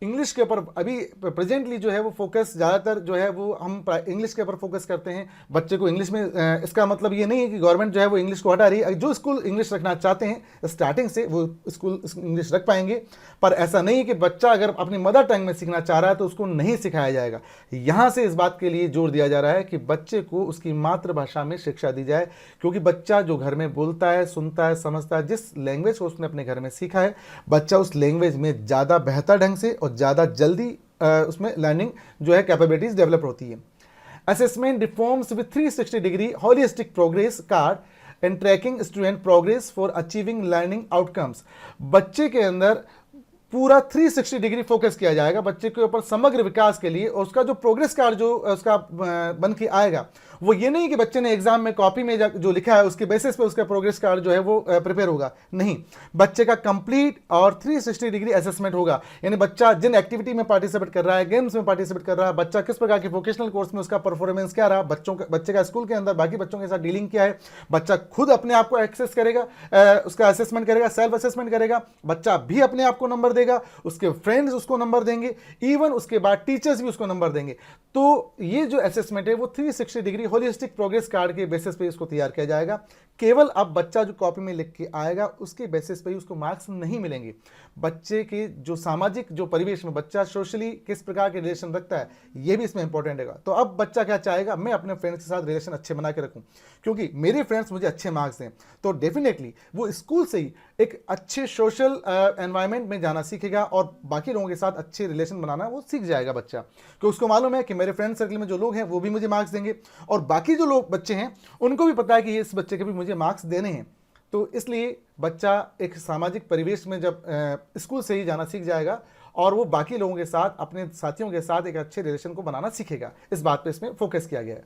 S1: इंग्लिश के ऊपर अभी प्रेजेंटली जो है वो फोकस ज़्यादातर जो है वो हम इंग्लिश के ऊपर फोकस करते हैं बच्चे को इंग्लिश में। इसका मतलब ये नहीं है कि गवर्नमेंट जो है वो इंग्लिश को हटा रही है। जो स्कूल इंग्लिश रखना चाहते हैं स्टार्टिंग से वो स्कूल इंग्लिश रख पाएंगे, पर ऐसा नहीं है कि बच्चा अगर अपनी मदर टंग में सीखना चाह रहा है तो उसको नहीं सिखाया जाएगा। यहाँ से इस बात के लिए जोर दिया जा रहा है कि बच्चे को उसकी मातृभाषा में शिक्षा दी जाए, क्योंकि बच्चा जो घर में बोलता है, सुनता है, समझता है, जिस लैंग्वेज को उसने अपने घर में सीखा है, बच्चा उस लैंग्वेज में ज़्यादा बेहतर ढंग से और ज़्यादा जल्दी उसमें लर्निंग जो है कैपेबिलिटीज डेवलप होती है। Assessment reforms with 360 degree holistic progress card and tracking student progress for achieving learning outcomes. बच्चे के अंदर पूरा 360 डिग्री फोकस किया जाएगा बच्चे के ऊपर समग्र विकास के लिए, और उसका जो प्रोग्रेस कार्ड जो उसका बन के आएगा वो ये नहीं कि बच्चे ने एग्जाम में कॉपी में जो लिखा है उसके बेसिस पे उसका प्रोग्रेस कार्ड जो है वो प्रिपेयर होगा। नहीं, बच्चे का कंप्लीट और 360 डिग्री असेसमेंट होगा। यानी बच्चा जिन एक्टिविटी में पार्टिसिपेट कर रहा है, गेम्स में पार्टिसिपेट कर रहा है, बच्चा किस प्रकार के वोकेशनल कोर्स में उसका परफॉर्मेंस क्या रहा, बच्चे का स्कूल के अंदर बाकी बच्चों के साथ डीलिंग क्या है, बच्चा खुद अपने आप को एक्सेस करेगा, उसका असेसमेंट करेगा, सेल्फ असेसमेंट करेगा, बच्चा भी अपने आप को नंबर देगा, उसके फ्रेंड्स उसको नंबर देंगे, इवन उसके बाद टीचर्स भी उसको नंबर देंगे। तो ये जो असेसमेंट है वो 360 डिग्री होलिस्टिक प्रोग्रेस कार्ड के बेसिस पे इसको तैयार किया जाएगा। केवल अब बच्चा जो कॉपी में लिख के आएगा उसके बेसिस पे ही उसको मार्क्स नहीं मिलेंगे। बच्चे के जो सामाजिक जो परिवेश में बच्चा सोशली किस प्रकार के रिलेशन रखता है ये भी इसमें इंपॉर्टेंट है। तो अब बच्चा क्या चाहेगा, मैं अपने फ्रेंड्स के साथ रिलेशन अच्छे बना के रखूं क्योंकि मेरे फ्रेंड्स मुझे अच्छे मार्क्स दें। तो डेफिनेटली वो स्कूल से ही एक अच्छे सोशल एनवायरनमेंट में जाना सीखेगा और बाकी लोगों के साथ अच्छे रिलेशन बनाना वो सीख जाएगा बच्चा, क्योंकि उसको मालूम है कि मेरे फ्रेंड सर्कल में जो लोग हैं वो भी मुझे मार्क्स देंगे और बाकी जो लोग बच्चे हैं उनको भी पता है कि इस बच्चे के भी मुझे मार्क्स देने हैं। तो इसलिए बच्चा एक सामाजिक परिवेश में जब स्कूल से ही जाना सीख जाएगा और वो बाकी लोगों के साथ, अपने साथियों के साथ एक अच्छे रिलेशन को बनाना सीखेगा। इस बात पे इसमें फोकस किया गया है।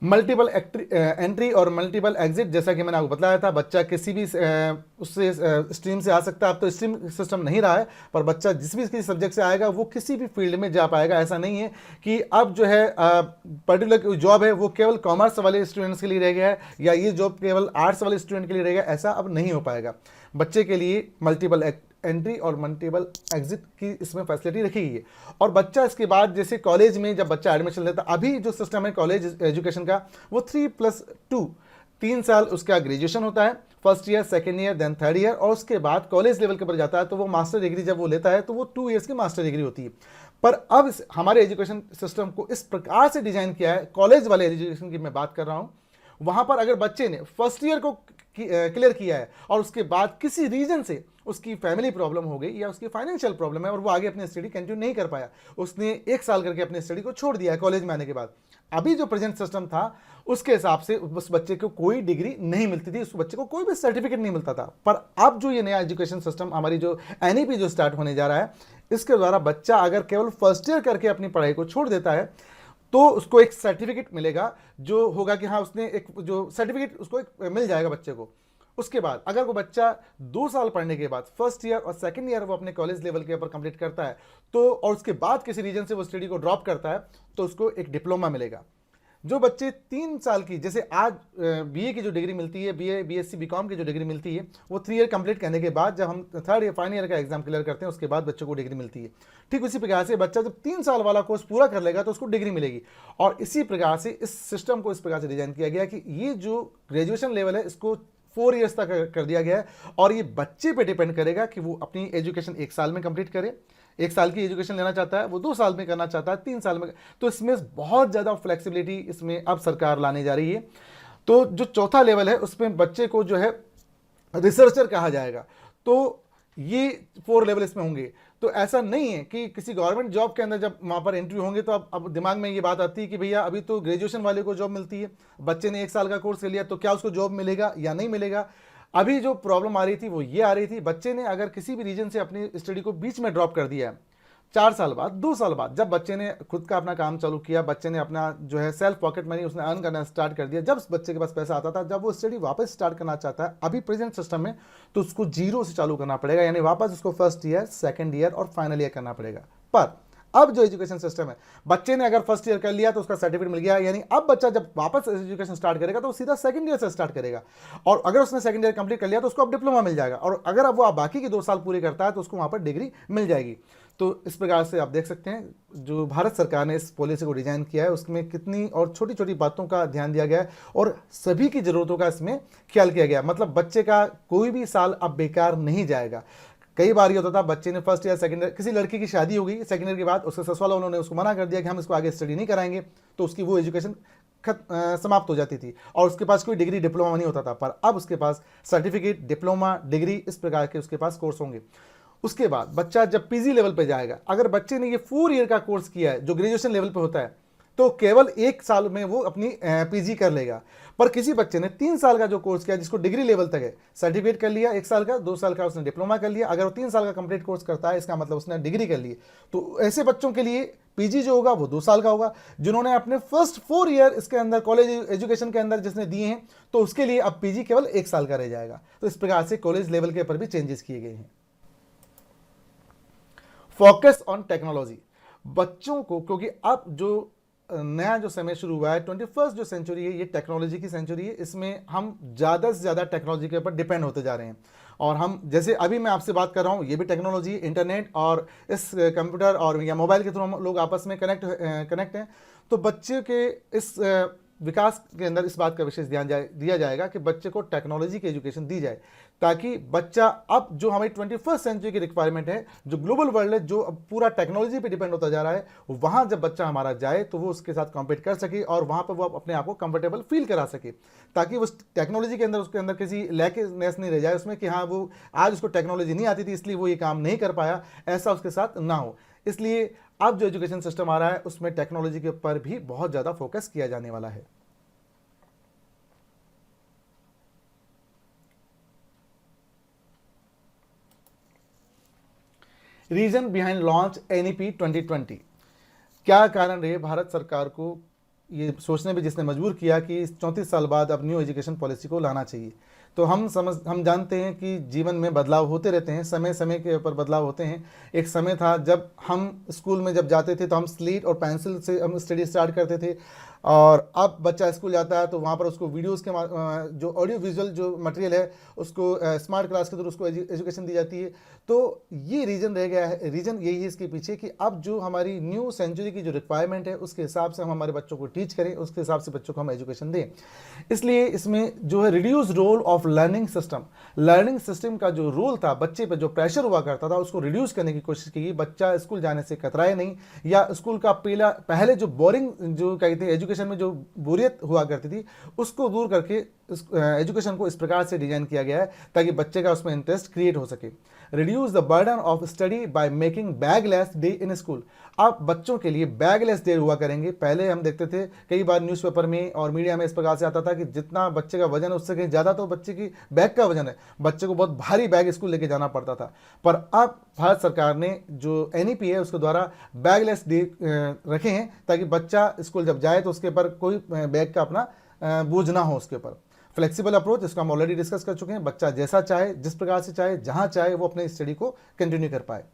S1: मल्टीपल एंट्री और मल्टीपल एग्जिट, जैसा कि मैंने आपको बताया था, बच्चा किसी भी उससे स्ट्रीम से आ सकता है। अब तो स्ट्रीम सिस्टम नहीं रहा है, पर बच्चा जिस भी किसी सब्जेक्ट से आएगा वो किसी भी फील्ड में जा पाएगा। ऐसा नहीं है कि अब जो है पर्टिकुलर जॉब है वो केवल कॉमर्स वाले स्टूडेंट्स के लिए रह गया है या ये जॉब केवल आर्ट्स वाले स्टूडेंट के लिए रह गया, ऐसा अब नहीं हो पाएगा। बच्चे के लिए मल्टीपल एंट्री और मल्टीपल एग्जिट की इसमें फैसिलिटी रखी गई है। और बच्चा इसके बाद जैसे कॉलेज में जब बच्चा एडमिशन लेता, अभी जो सिस्टम है कॉलेज एजुकेशन का वो 3+2 3 साल उसका ग्रेजुएशन होता है, first year, second year, then third year, और उसके बाद कॉलेज लेवल के ऊपर जाता है तो वो मास्टर डिग्री जब वो लेता है तो वो 2 इयर्स की मास्टर डिग्री होती है। पर अब हमारे एजुकेशन सिस्टम को इस प्रकार से डिजाइन किया है, कॉलेज वाले एजुकेशन की मैं बात कर रहा हूँ, वहां पर अगर बच्चे ने फर्स्ट ईयर को क्लियर किया है और उसके बाद किसी रीजन से उसकी फैमिली प्रॉब्लम हो गई या उसकी फाइनेंशियल प्रॉब्लम है और वो आगे अपनी स्टडी कंटिन्यू नहीं कर पाया, उसने 1 साल करके अपनी स्टडी को छोड़ दिया है कॉलेज में आने के बाद, अभी जो प्रेजेंट सिस्टम था उसके हिसाब से उस बच्चे को कोई डिग्री नहीं मिलती थी, उस बच्चे को कोई भी सर्टिफिकेट नहीं मिलता था। पर अब जो ये नया एजुकेशन सिस्टम, हमारी जो एनईपी जो स्टार्ट होने जा रहा है, इसके द्वारा बच्चा अगर केवल फर्स्ट ईयर करके अपनी पढ़ाई को छोड़ देता है तो उसको एक सर्टिफिकेट मिलेगा, जो होगा कि हाँ उसने एक जो सर्टिफिकेट उसको एक मिल जाएगा बच्चे को। उसके बाद अगर वो बच्चा 2 साल पढ़ने के बाद फर्स्ट ईयर और सेकंड ईयर वो अपने कॉलेज लेवल के ऊपर कंप्लीट करता है तो, और उसके बाद किसी रीजन से वो स्टडी को ड्रॉप करता है तो उसको एक डिप्लोमा मिलेगा। जो बच्चे 3 साल की, जैसे आज बीए की जो डिग्री मिलती है, बीए, बीएससी, बीकॉम की जो डिग्री मिलती है, वो 3 ईयर कंप्लीट करने के बाद जब हम थर्ड या फाइनल ईयर का एग्जाम क्लियर करते हैं उसके बाद बच्चों को डिग्री मिलती है। ठीक उसी प्रकार से बच्चा जब 3 साल वाला कोर्स पूरा कर लेगा तो उसको डिग्री मिलेगी। और इसी प्रकार से इस सिस्टम को इस प्रकार से डिजाइन किया गया कि ये जो ग्रेजुएशन लेवल है इसको 4 इयर्स तक कर दिया गया है और ये बच्चे पे डिपेंड करेगा कि वो अपनी एजुकेशन 1 साल में कंप्लीट करे। 1 साल की एजुकेशन लेना चाहता है, वो 2 साल में करना चाहता है, 3 साल में, तो इसमें बहुत ज़्यादा फ्लेक्सिबिलिटी इसमें अब सरकार लाने जा रही है। तो जो चौथा लेवल है उसमें बच्चे को जो है रिसर्चर कहा जाएगा। तो ये 4 लेवल इसमें होंगे। तो ऐसा नहीं है कि किसी गवर्नमेंट जॉब के अंदर जब वहाँ पर इंटरव्यू होंगे तो अब दिमाग में ये बात आती है कि भैया अभी तो ग्रेजुएशन वाले को जॉब मिलती है, बच्चे ने 1 साल का कोर्स कर लिया तो क्या उसको जॉब मिलेगा या नहीं मिलेगा। अभी जो प्रॉब्लम आ रही थी वो ये आ रही थी, बच्चे ने अगर किसी भी रीजन से अपनी स्टडी को बीच में ड्रॉप कर दिया है, 4 साल बाद 2 साल बाद जब बच्चे ने खुद का अपना काम चालू किया, बच्चे ने अपना जो है सेल्फ पॉकेट मनी उसने अर्न करना स्टार्ट कर दिया, जब बच्चे के पास पैसा आता था, जब वो स्टडी वापस स्टार्ट करना चाहता है अभी प्रेजेंट सिस्टम में, तो उसको जीरो से चालू करना पड़ेगा, यानी वापस उसको फर्स्ट ईयर, सेकंड ईयर और फाइनल ईयर करना पड़ेगा। पर अब जो एजुकेशन सिस्टम है, बच्चे ने अगर फर्स्ट ईयर कर लिया तो उसका सर्टिफिकेट मिल गया, यानी अब बच्चा जब वापस एजुकेशन स्टार्ट करेगा तो सीधा सेकंड ईयर से स्टार्ट करेगा, और अगर उसने सेकंड ईयर कंप्लीट कर लिया तो उसको अब डिप्लोमा मिल जाएगा, और अगर अब वो बाकी के 2 साल पूरे करता है तो उसको वहाँ पर डिग्री मिल जाएगी। तो इस प्रकार से आप देख सकते हैं जो भारत सरकार ने इस पॉलिसी को डिजाइन किया है उसमें कितनी और छोटी छोटी बातों का ध्यान दिया गया है और सभी की ज़रूरतों का इसमें ख्याल किया गया। मतलब बच्चे का कोई भी साल अब बेकार नहीं जाएगा। कई बार ये होता था बच्चे ने फर्स्ट ईयर सेकंड ईयर, किसी लड़की की शादी हो गई सेकंड ईयर के बाद, उसके ससुराल उन्होंने उसको मना कर दिया कि हम इसको आगे स्टडी नहीं कराएंगे, तो उसकी वो एजुकेशन समाप्त हो जाती थी और उसके पास कोई डिग्री डिप्लोमा नहीं होता था। पर अब उसके पास सर्टिफिकेट, डिप्लोमा, डिग्री इस प्रकार के उसके पास कोर्स होंगे। उसके बाद बच्चा जब पीजी लेवल पे जाएगा, अगर बच्चे ने ये 4 ईयर का कोर्स किया है जो ग्रेजुएशन लेवल पे होता है, तो केवल 1 साल में वो अपनी पीजी कर लेगा। पर किसी बच्चे ने 3 साल का जो कोर्स किया जिसको डिग्री लेवल तक है, सर्टिफिकेट कर लिया 1 साल का, 2 साल का उसने डिप्लोमा कर लिया, अगर वो 3 साल का कंप्लीट कोर्स करता है इसका मतलब उसने डिग्री कर ली। तो ऐसे बच्चों के लिए पीजी जो होगा वो 2 साल का होगा। जिन्होंने अपने फर्स्ट 4 ईयर इसके अंदर कॉलेज एजुकेशन के अंदर जिसने दिए हैं, तो उसके लिए अब पीजी केवल 1 साल का रह जाएगा। तो इस प्रकार से कॉलेज लेवल के ऊपर भी चेंजेस किए गए हैं। फोकस ऑन टेक्नोलॉजी, बच्चों को, क्योंकि अब जो नया जो समय शुरू हुआ है 21st जो सेंचुरी है ये टेक्नोलॉजी की सेंचुरी है, इसमें हम ज़्यादा से ज़्यादा टेक्नोलॉजी के ऊपर डिपेंड होते जा रहे हैं। और हम जैसे अभी मैं आपसे बात कर रहा हूँ ये भी टेक्नोलॉजी, इंटरनेट और इस कंप्यूटर और या मोबाइल के थ्रू हम लोग आपस में कनेक्ट हैं। तो बच्चे के इस विकास के अंदर इस बात का विशेष ध्यान दिया जाएगा कि बच्चे को टेक्नोलॉजी की एजुकेशन दी जाए, ताकि बच्चा अब जो हमारी 21st सेंचुरी की रिक्वायरमेंट है, जो ग्लोबल वर्ल्ड है, जो अब पूरा टेक्नोलॉजी पे डिपेंड होता जा रहा है, वहाँ जब बच्चा हमारा जाए तो वो उसके साथ कॉम्पीट कर सके और वहाँ पर वो अपने आप को कंफर्टेबल फील करा सके, ताकि उस टेक्नोलॉजी के अंदर उसके अंदर किसी लैकनेस नहीं रह जाए उसमें कि हाँ वो आज उसको टेक्नोलॉजी नहीं आती थी इसलिए वो ये काम नहीं कर पाया, ऐसा उसके साथ ना हो। इसलिए अब जो एजुकेशन सिस्टम आ रहा है उसमें टेक्नोलॉजी के ऊपर भी बहुत ज़्यादा फोकस किया जाने वाला है। रीजन बिहाइंड लॉन्च एनईपी 2020, क्या कारण रहे भारत सरकार को ये सोचने में जिसने मजबूर किया कि 34 साल बाद अब न्यू एजुकेशन पॉलिसी को लाना चाहिए। तो हम जानते हैं कि जीवन में बदलाव होते रहते हैं, समय समय के ऊपर बदलाव होते हैं। एक समय था जब हम स्कूल में जब जाते थे तो हम स्लेट और पेंसिल से हम स्टडी स्टार्ट करते थे, और अब बच्चा स्कूल जाता है तो वहाँ पर उसको वीडियोस के जो ऑडियो विजुअल जो मटेरियल है उसको स्मार्ट क्लास के थ्रू उसको एजुकेशन दी जाती है। तो ये रीज़न रह गया है, रीज़न यही है इसके पीछे कि अब जो हमारी न्यू सेंचुरी की जो रिक्वायरमेंट है उसके हिसाब से हम हमारे बच्चों को टीच करें, उसके हिसाब से बच्चों को हम एजुकेशन दें। इसलिए इसमें जो है reduce role of learning system का जो रोल था, बच्चे पर जो प्रेशर हुआ करता था उसको रिड्यूस करने की कोशिश की। बच्चा स्कूल जाने से कतराए नहीं, या स्कूल का पहले जो बोरिंग जो कहते हैं एजुकेशन में जो बोरियत हुआ करती थी उसको दूर करके एजुकेशन को इस प्रकार से डिजाइन किया गया है ताकि बच्चे का उसमें इंटरेस्ट क्रिएट हो सके। Reduce the burden of study by making bagless day in school, आप बच्चों के लिए बैगलेस डे हुआ करेंगे। पहले हम देखते थे कई बार न्यूज़पेपर में और मीडिया में इस प्रकार से आता था कि जितना बच्चे का वजन है उससे कहीं ज़्यादा तो बच्चे की बैग का वजन है, बच्चे को बहुत भारी बैग स्कूल लेके जाना पड़ता था। पर अब भारत सरकार ने जो एनईपी है उसके द्वारा बैगलेस डे रखे हैं ताकि बच्चा स्कूल जब जाए तो उसके ऊपर कोई बैग का अपना बोझ ना हो। उसके ऊपर फ्लेक्सिबल अप्रोच, इसको हम ऑलरेडी डिस्कस कर चुके हैं, बच्चा जैसा चाहे, जिस प्रकार से चाहे, जहां चाहे वो अपने स्टडी को कंटिन्यू कर पाए।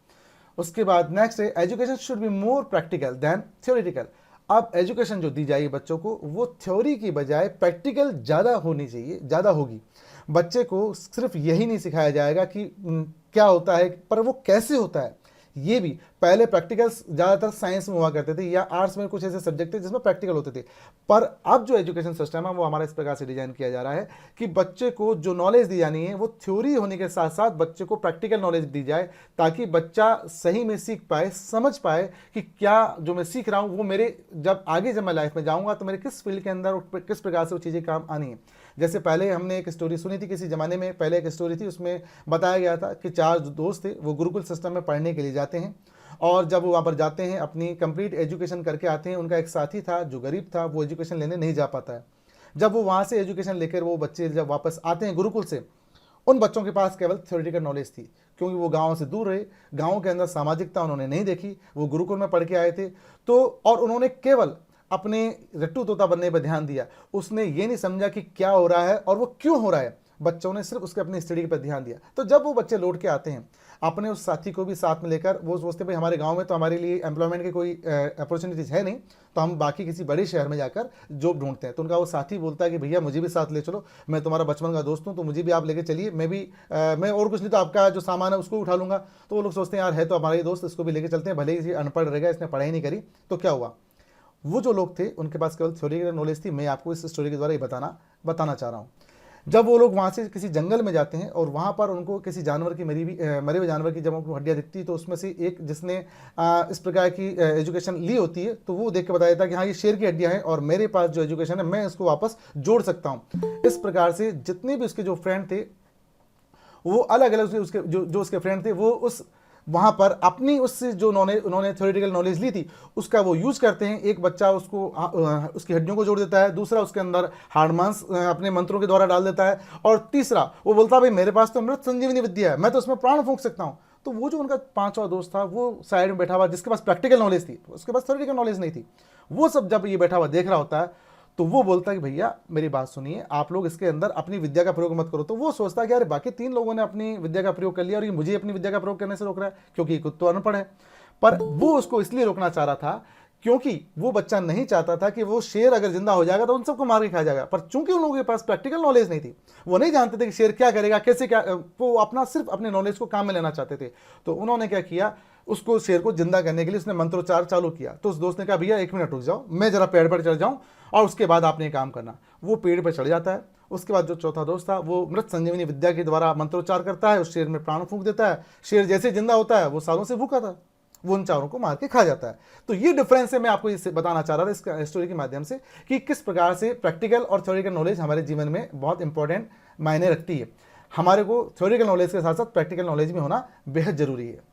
S1: उसके बाद नेक्स्ट है education should be more practical than theoretical. अब एजुकेशन जो दी जाएगी बच्चों को वो थ्योरी की बजाय प्रैक्टिकल ज़्यादा होनी चाहिए, ज़्यादा होगी। बच्चे को सिर्फ यही नहीं सिखाया जाएगा कि क्या होता है, पर वो कैसे होता है ये भी। पहले प्रैक्टिकल्स ज़्यादातर साइंस में हुआ करते थे या आर्ट्स में कुछ ऐसे सब्जेक्ट थे जिसमें प्रैक्टिकल होते थे, पर अब जो एजुकेशन सिस्टम है वो हमारा इस प्रकार से डिजाइन किया जा रहा है कि बच्चे को जो नॉलेज दी जानी है वो थ्योरी होने के साथ साथ बच्चे को प्रैक्टिकल नॉलेज दी जाए ताकि बच्चा सही में सीख पाए, समझ पाए कि क्या जो मैं सीख रहा हूँ वो मेरे जब मैं लाइफ में जाऊँगा तो मेरे किस फील्ड के अंदर किस प्रकार से वो चीज़ें काम आनी है। जैसे पहले हमने एक स्टोरी सुनी थी किसी ज़माने में, पहले एक स्टोरी थी, उसमें बताया गया था कि 4 जो दोस्त थे वो गुरुकुल सिस्टम में पढ़ने के लिए जाते हैं, और जब वो वहाँ पर जाते हैं अपनी कंप्लीट एजुकेशन करके आते हैं, उनका एक साथी था जो गरीब था, वो एजुकेशन लेने नहीं जा पाता है। जब वो वहाँ से एजुकेशन लेकर वो बच्चे जब वापस आते हैं गुरुकुल से, उन बच्चों के पास केवल थ्योरेटिकल नॉलेज थी, क्योंकि वो गाँव से दूर रहे, गाँव के अंदर सामाजिकता उन्होंने नहीं देखी, वो गुरुकुल में पढ़ के आए थे। तो और उन्होंने केवल अपने रट्टू तोता बनने पर ध्यान दिया, उसने ये नहीं समझा कि क्या हो रहा है और वो क्यों हो रहा है, बच्चों ने सिर्फ उसके अपनी स्टडी पर ध्यान दिया। तो जब वो बच्चे लौट के आते हैं अपने उस साथी को भी साथ में लेकर, वो सोचते भाई हमारे गांव में तो हमारे लिए एम्प्लॉयमेंट की कोई अपॉर्चुनिटीज़ है नहीं, तो हम बाकी किसी बड़े शहर में जाकर जॉब ढूंढते हैं। तो उनका वो साथी बोलता है कि भैया मुझे भी साथ ले चलो, मैं तुम्हारा बचपन का दोस्त हूँ, तो मुझे भी आप लेके चलिए, मैं भी मैं और कुछ नहीं तो आपका जो सामान है उसको उठा लूँगा। तो वो लोग सोचते हैं यार है तो हमारा ही दोस्त, इसको भी लेके चलते हैं, भले ही अनपढ़ रहेगा, इसने पढ़ाई नहीं करी। तो क्या हुआ, वो जो लोग थे उनके पास केवल थ्योरी की नॉलेज थी। मैं आपको इस स्टोरी के द्वारा ही बताना चाह रहा हूँ। जब वो लोग वहाँ से किसी जंगल में जाते हैं और वहाँ पर उनको किसी जानवर की मरे हुए जानवर की जब उनको हड्डियाँ दिखती है, तो उसमें से एक जिसने इस प्रकार की एजुकेशन ली होती है, तो वो देख के बताया था कि हाँ ये शेर की हड्डियाँ हैं और मेरे पास जो एजुकेशन है मैं इसको वापस जोड़ सकता हूँ। इस प्रकार से जितने भी उसके जो फ्रेंड थे वो अलग अलग उसके जो उसके फ्रेंड थे वो उस वहाँ पर अपनी उससे जो उन्होंने थ्योरेटिकल नॉलेज ली थी उसका वो यूज़ करते हैं। एक बच्चा उसको उसकी हड्डियों को जोड़ देता है, दूसरा उसके अंदर हार्ड मांस अपने मंत्रों के द्वारा डाल देता है, और तीसरा वो बोलता है भाई मेरे पास तो अमृत संजीवनी विद्या है, मैं तो उसमें प्राण फूंक सकता हूँ। तो वो जो उनका 5वां दोस्त था वो साइड में बैठा हुआ, जिसके पास प्रैक्टिकल नॉलेज थी, उसके पास थ्योरेटिकल नॉलेज नहीं थी, वो सब जब ये बैठा हुआ देख रहा होता है, तो वो बोलता है कि भैया मेरी बात सुनिए, आप लोग इसके अंदर अपनी विद्या का प्रयोग मत करो। तो वो सोचता है कि यार बाकी 3 लोगों ने अपनी विद्या का प्रयोग कर लिया और ये मुझे अपनी विद्या का प्रयोग करने से रोक रहा है, क्योंकि खुद तो अनपढ़ है। पर वो उसको इसलिए रोकना चाह रहा था क्योंकि वो बच्चा नहीं चाहता था कि वो शेर अगर जिंदा हो जाएगा तो उन सबको मार के खा जाएगा। पर चूंकि उन लोगों के पास प्रैक्टिकल नॉलेज नहीं थी, वो नहीं जानते थे कि शेर क्या करेगा, कैसे क्या, वो अपना सिर्फ अपने नॉलेज को काम में लेना चाहते थे। तो उन्होंने क्या किया, उसको शेर को जिंदा करने के लिए उसने मंत्रोच्चार चालू किया। तो उस दोस्त ने कहा भैया 1 मिनट रुक जाओ, मैं जरा पेड़ पर चढ़ जाऊं और उसके बाद आपने ये काम करना। वो पेड़ पर चढ़ जाता है। उसके बाद जो चौथा दोस्त था वो मृत संजीवनी विद्या के द्वारा मंत्रोच्चार करता है, उस शेर में प्राण फूंक देता है। शेर जैसे जिंदा होता है, वो सालों से भूखा था, वो उन चारों को मार के खा जाता है। तो ये डिफरेंस है, मैं आपको इससे बताना चाह रहा था इस स्टोरी के माध्यम से कि किस प्रकार से प्रैक्टिकल और थ्योरेटिकल नॉलेज हमारे जीवन में बहुत इंपॉर्टेंट मायने रखती है। हमारे को थ्योरेटिकल नॉलेज के साथ साथ प्रैक्टिकल नॉलेज भी होना बेहद जरूरी है।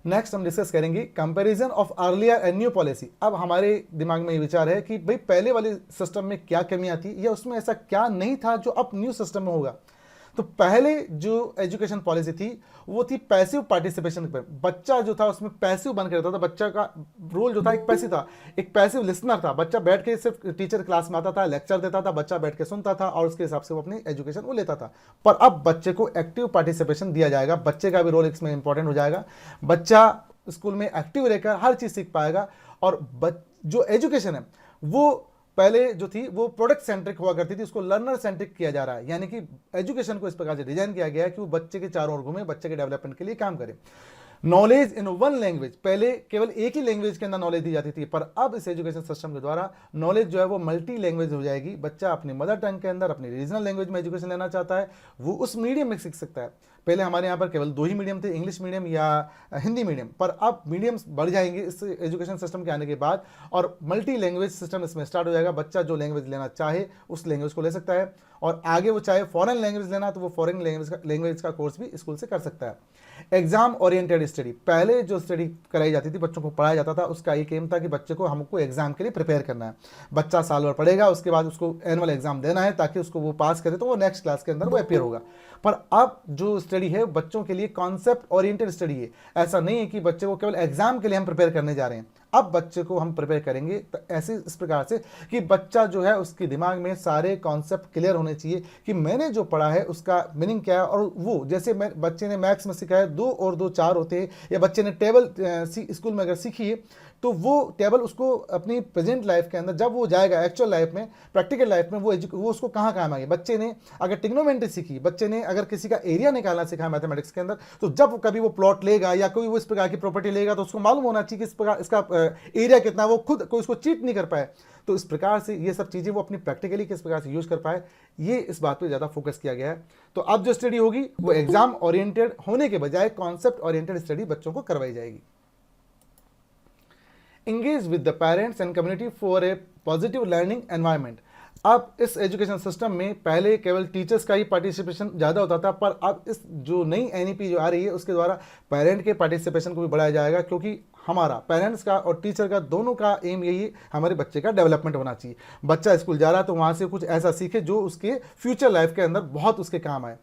S1: नेक्स्ट हम डिस्कस करेंगे comparison of earlier and new policy. अब हमारे दिमाग में ये विचार है कि भाई पहले वाले सिस्टम में क्या कमियां थी या उसमें ऐसा क्या नहीं था जो अब न्यू सिस्टम में होगा। तो पहले जो एजुकेशन पॉलिसी थी वो थी पैसिव पार्टिसिपेशन पर। बच्चा जो था उसमें पैसिव बन के रहता था, बच्चा का रोल जो था एक पैसिव था, एक पैसिव लिसनर था। बच्चा बैठ के सिर्फ टीचर क्लास में आता था, लेक्चर देता था, बच्चा बैठ के सुनता था और उसके हिसाब से वो अपनी एजुकेशन वो लेता था। पर अब बच्चे को एक्टिव पार्टिसिपेशन दिया जाएगा, बच्चे का भी रोल इसमें इंपॉर्टेंट हो जाएगा। बच्चा स्कूल में एक्टिव रहकर हर चीज़ सीख पाएगा। और जो एजुकेशन है वो पहले जो थी वो प्रोडक्ट सेंट्रिक हुआ करती थी, उसको लर्नर सेंट्रिक किया जा रहा है। यानी कि एजुकेशन को इस प्रकार से डिजाइन किया गया है कि वो बच्चे के चारों ओर घूमे, बच्चे के डेवलपमेंट के लिए काम करे। नॉलेज इन 1 लैंग्वेज, पहले केवल एक ही लैंग्वेज के अंदर नॉलेज दी जाती थी, पर अब इस एजुकेशन सिस्टम के द्वारा नॉलेज जो है वो मल्टी लैंग्वेज हो जाएगी। बच्चा अपनी मदर टंग के अंदर अपनी रीजनल लैंग्वेज में एजुकेशन लेना चाहता है, वो उस मीडियम में सीख सकता है। पहले हमारे यहाँ पर केवल 2 ही मीडियम थे, इंग्लिश मीडियम या हिंदी मीडियम, पर अब मीडियम्स बढ़ जाएंगे इस एजुकेशन सिस्टम के आने के बाद और मल्टी लैंग्वेज सिस्टम इसमें स्टार्ट हो जाएगा। बच्चा जो लैंग्वेज लेना चाहे उस लैंग्वेज को ले सकता है और आगे वो चाहे फॉरेन लैंग्वेज लेना तो वो फॉरेन लैंग्वेज का कोर्स भी स्कूल से कर सकता है। एग्जाम ओरिएंटेड स्टडी, पहले जो स्टडी कराई जाती थी, बच्चों को पढ़ाया जाता था, उसका एक एम था कि बच्चे को हमको एग्जाम के लिए प्रिपेयर करना है। बच्चा साल भर पढ़ेगा, उसके बाद उसको एनुअल एग्जाम देना है ताकि उसको वो पास करे तो वो नेक्स्ट क्लास के अंदर वो अपीयर होगा। पर अब जो स्टडी है बच्चों के लिए कॉन्सेप्ट ओरिएंटेड स्टडी है। ऐसा नहीं है कि बच्चे को केवल एग्जाम के लिए हम प्रिपेयर करने जा रहे हैं, अब बच्चे को हम प्रिपेयर करेंगे तो ऐसे इस प्रकार से कि बच्चा जो है उसके दिमाग में सारे कॉन्सेप्ट क्लियर होने चाहिए कि मैंने जो पढ़ा है उसका मीनिंग क्या है। और वो जैसे बच्चे ने मैथ्स में सीखा है 2 और 2 4 होते हैं, या बच्चे ने टेबल स्कूल में अगर सीखी है तो वो टेबल उसको अपनी प्रेजेंट लाइफ के अंदर जब वो जाएगा एक्चुअल लाइफ में, प्रैक्टिकल लाइफ में, वो उसको कहाँ काम आएगी। बच्चे ने अगर ट्रिग्नोमेट्री सीखी, बच्चे ने अगर किसी का एरिया निकालना सीखा मैथमेटिक्स के अंदर, तो जब कभी वो प्लॉट लेगा या कोई वो इस प्रकार की प्रॉपर्टी लेगा तो उसको मालूम होना चाहिए कि इस प्रकार इसका एरिया कितना, वो खुद कोई उसको चीट नहीं कर पाए। तो इस प्रकार से ये सब चीज़ें वो अपनी प्रैक्टिकली किस प्रकार से यूज कर पाए, ये इस बात पे ज़्यादा फोकस किया गया है। तो अब जो स्टडी होगी वो एग्जाम ओरिएंटेड होने के बजाय कॉन्सेप्ट ओरिएंटेड स्टडी बच्चों को करवाई जाएगी। Engage with the parents and community for a positive learning environment. अब इस एजुकेशन सिस्टम में पहले केवल टीचर्स का ही पार्टिसिपेशन ज़्यादा होता था, पर अब इस जो नई एनईपी जो आ रही है उसके द्वारा पेरेंट के पार्टिसिपेशन को भी बढ़ाया जाएगा, क्योंकि हमारा पेरेंट्स का और टीचर का दोनों का एम यही है, हमारे बच्चे का डेवलपमेंट होना चाहिए। बच्चा स्कूल जा रहा है तो वहाँ से कुछ ऐसा सीखे जो उसके फ्यूचर लाइफ के अंदर बहुत उसके काम आए।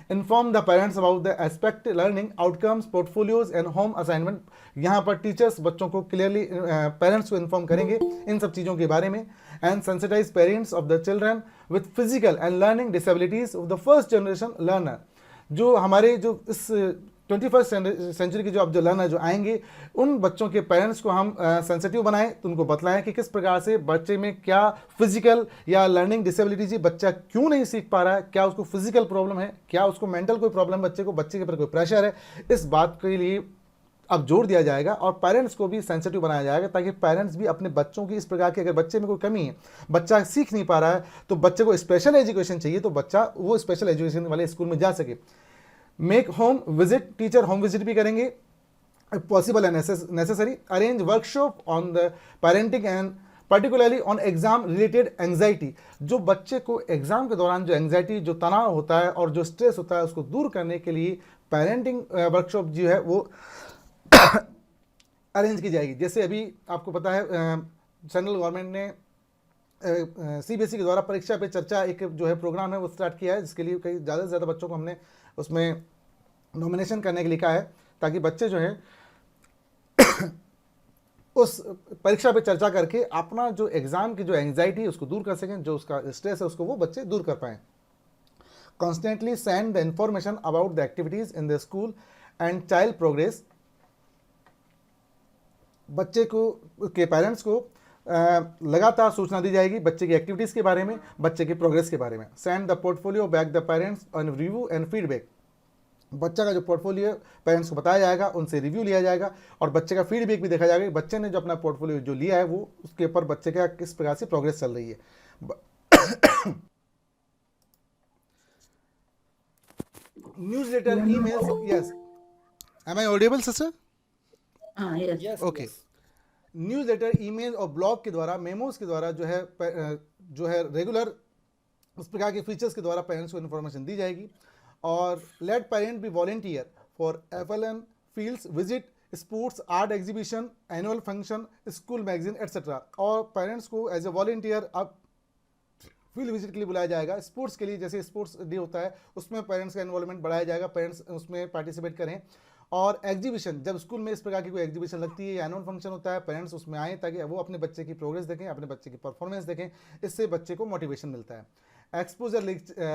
S1: Inform the parents about the aspect learning outcomes portfolios and home assignment. यहाँ पर टीचर्स बच्चों को क्लियरली पेरेंट्स को इन्फॉर्म करेंगे इन सब चीज़ों के बारे में। And sensitize parents of the children with physical and learning disabilities of the first generation learner. जो हमारे जो इस 21st सेंचुरी के जो अब जो लर्नर जो आएंगे, उन बच्चों के पेरेंट्स को हम सेंसिटिव बनाएं, तो उनको बतलाएं कि किस प्रकार से बच्चे में क्या फिजिकल या लर्निंग डिसेबिलिटीज, बच्चा क्यों नहीं सीख पा रहा है, क्या उसको फिजिकल प्रॉब्लम है, क्या उसको मेंटल कोई प्रॉब्लम बच्चे के ऊपर कोई प्रेशर है। इस बात के लिए अब जोर दिया जाएगा और पेरेंट्स को भी सेंसिटिव बनाया जाएगा, ताकि पेरेंट्स भी अपने बच्चों की इस प्रकार की, अगर बच्चे में कोई कमी है, बच्चा सीख नहीं पा रहा है, तो बच्चे को स्पेशल एजुकेशन चाहिए, तो बच्चा वो स्पेशल एजुकेशन वाले स्कूल में जा सके। Make home visit, teacher home visit भी करेंगे possible and necessary. Arrange workshop on the parenting and particularly on exam related anxiety. जो बच्चे को एग्जाम के दौरान जो एंग्जाइटी, जो तनाव होता है और जो स्ट्रेस होता है, उसको दूर करने के लिए पेरेंटिंग वर्कशॉप जो है वो अरेंज की जाएगी। जैसे अभी आपको पता है सेंट्रल गवर्नमेंट ने सीबीएसई के द्वारा परीक्षा पे चर्चा एक जो है प्रोग्राम है वो स्टार्ट किया है, जिसके लिए कई ज़्यादा से ज़्यादा बच्चों को हमने उसमें नॉमिनेशन करने के लिए कहा है, ताकि बच्चे जो हैं उस परीक्षा पे चर्चा करके अपना जो एग्ज़ाम की जो एंग्जाइटी है उसको दूर कर सकें, जो उसका स्ट्रेस है उसको वो बच्चे दूर कर पाएँ। Constantly send the information about the activities in the school and child progress. बच्चे को के पेरेंट्स को लगातार सूचना दी जाएगी बच्चे की एक्टिविटीज़ के बारे में, बच्चे की प्रोग्रेस के बारे में। Send the portfolio back the parents on review and feedback. बच्चा का जो पोर्टफोलियो पेरेंट्स को बताया जाएगा, उनसे रिव्यू लिया जाएगा और बच्चे का फीडबैक भी देखा जाएगा कि बच्चे ने जो अपना पोर्टफोलियो जो लिया है वो उसके ऊपर बच्चे का किस प्रकार से प्रोग्रेस चल रही है। Newsletter, emails, yes, am I audible sister?
S4: Yes.
S5: Yes.
S1: Okay. Newsletter, email और ब्लॉग के द्वारा, मेमोज के द्वारा जो है रेगुलर उस प्रकार के फीचर्स के द्वारा पेरेंट्स को इन्फॉर्मेशन दी जाएगी। और let parent be volunteer for FLN fields visit, sports, art exhibition, annual function, school magazine etcetera. और पेरेंट्स को एज ए वॉलेंटियर अब फील्ड विजिट के लिए बुलाया जाएगा। स्पोर्ट्स के लिए, जैसे स्पोर्ट्स डे होता है उसमें पेरेंट्स का इन्वॉल्वमेंट बढ़ाया जाएगा, पेरेंट्स उसमें पार्टिसिपेट करें। और एग्जीबिशन, जब स्कूल में इस प्रकार की कोई एग्जीबिशन लगती है या एनुअल फंक्शन होता है, पेरेंट्स उसमें आएँ ताकि वो अपने बच्चे की प्रोग्रेस देखें, अपने बच्चे की परफॉर्मेंस देखें, इससे बच्चे को मोटिवेशन मिलता है। Exposure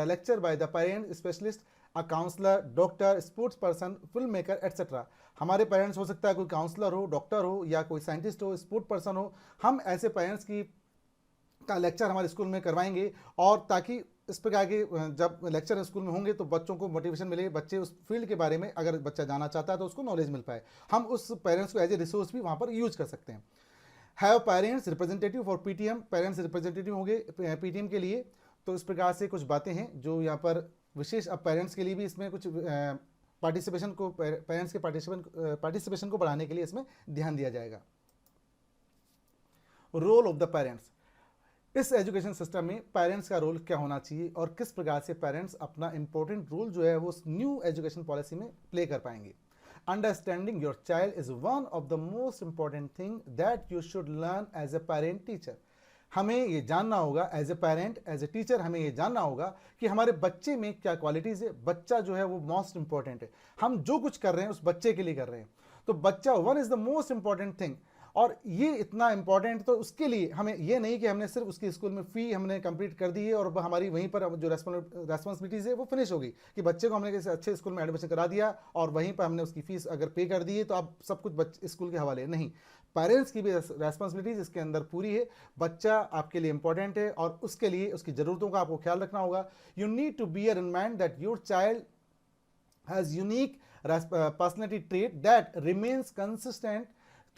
S1: lecture by the parent specialist, a counsellor, doctor, sports person, film maker etcetera. हमारे पेरेंट्स हो सकता है कोई काउंसलर हो, डॉक्टर हो या कोई साइंटिस्ट हो, स्पोर्ट पर्सन हो, हम ऐसे पेरेंट्स की का लेक्चर हमारे स्कूल में करवाएंगे, और ताकि इस प्रकार के जब लेक्चर स्कूल में होंगे तो बच्चों को मोटिवेशन मिले, बच्चे उस फील्ड के बारे में अगर बच्चा जाना चाहता है तो उसको नॉलेज मिल पाए। हम उस पेरेंट्स को एज ए रिसोर्स भी वहाँ पर यूज कर सकते हैं। Have parents representative for PTM, parents representative होंगे PTM के लिए। तो इस प्रकार से कुछ बातें हैं जो यहाँ पर विशेष, अब पेरेंट्स के लिए भी इसमें कुछ पार्टिसिपेशन को, पेरेंट्स के पार्टिसिपेशन को बढ़ाने के लिए इसमें ध्यान दिया जाएगा। रोल ऑफ द पेरेंट्स, इस एजुकेशन सिस्टम में पेरेंट्स का रोल क्या होना चाहिए और किस प्रकार से पेरेंट्स अपना इंपॉर्टेंट रोल जो है वो न्यू एजुकेशन पॉलिसी में प्ले कर पाएंगे। Understanding your child is one of the most important thing that you should learn as a parent teacher. हमें ये जानना होगा as a parent, as a teacher, हमें ये जानना होगा कि हमारे बच्चे में क्या क्वालिटीज़ है। बच्चा जो है वो मोस्ट इंपॉर्टेंट है, हम जो कुछ कर रहे हैं उस बच्चे के लिए कर रहे हैं, तो बच्चा one is the most important thing. और ये इतना इंपॉर्टेंट, तो उसके लिए हमें ये नहीं कि हमने सिर्फ उसकी स्कूल में फ़ी हमने कंप्लीट कर दी है और हमारी वहीं पर जो रेस्पॉन्सिबिलिटीज़ है वो फिनिश हो गई कि बच्चे को हमने किसी अच्छे स्कूल में एडमिशन करा दिया और वहीं पर हमने उसकी फ़ीस अगर पे कर दी है तो अब सब कुछ स्कूल के हवाले नहीं। पेरेंट्स की भी रेस्पॉन्सिबिलिटीज़ इसके अंदर पूरी है। बच्चा आपके लिए इंपॉर्टेंट है और उसके लिए उसकी ज़रूरतों का आपको ख्याल रखना होगा। You need to bear in mind that your child has unique personality trait that remains consistent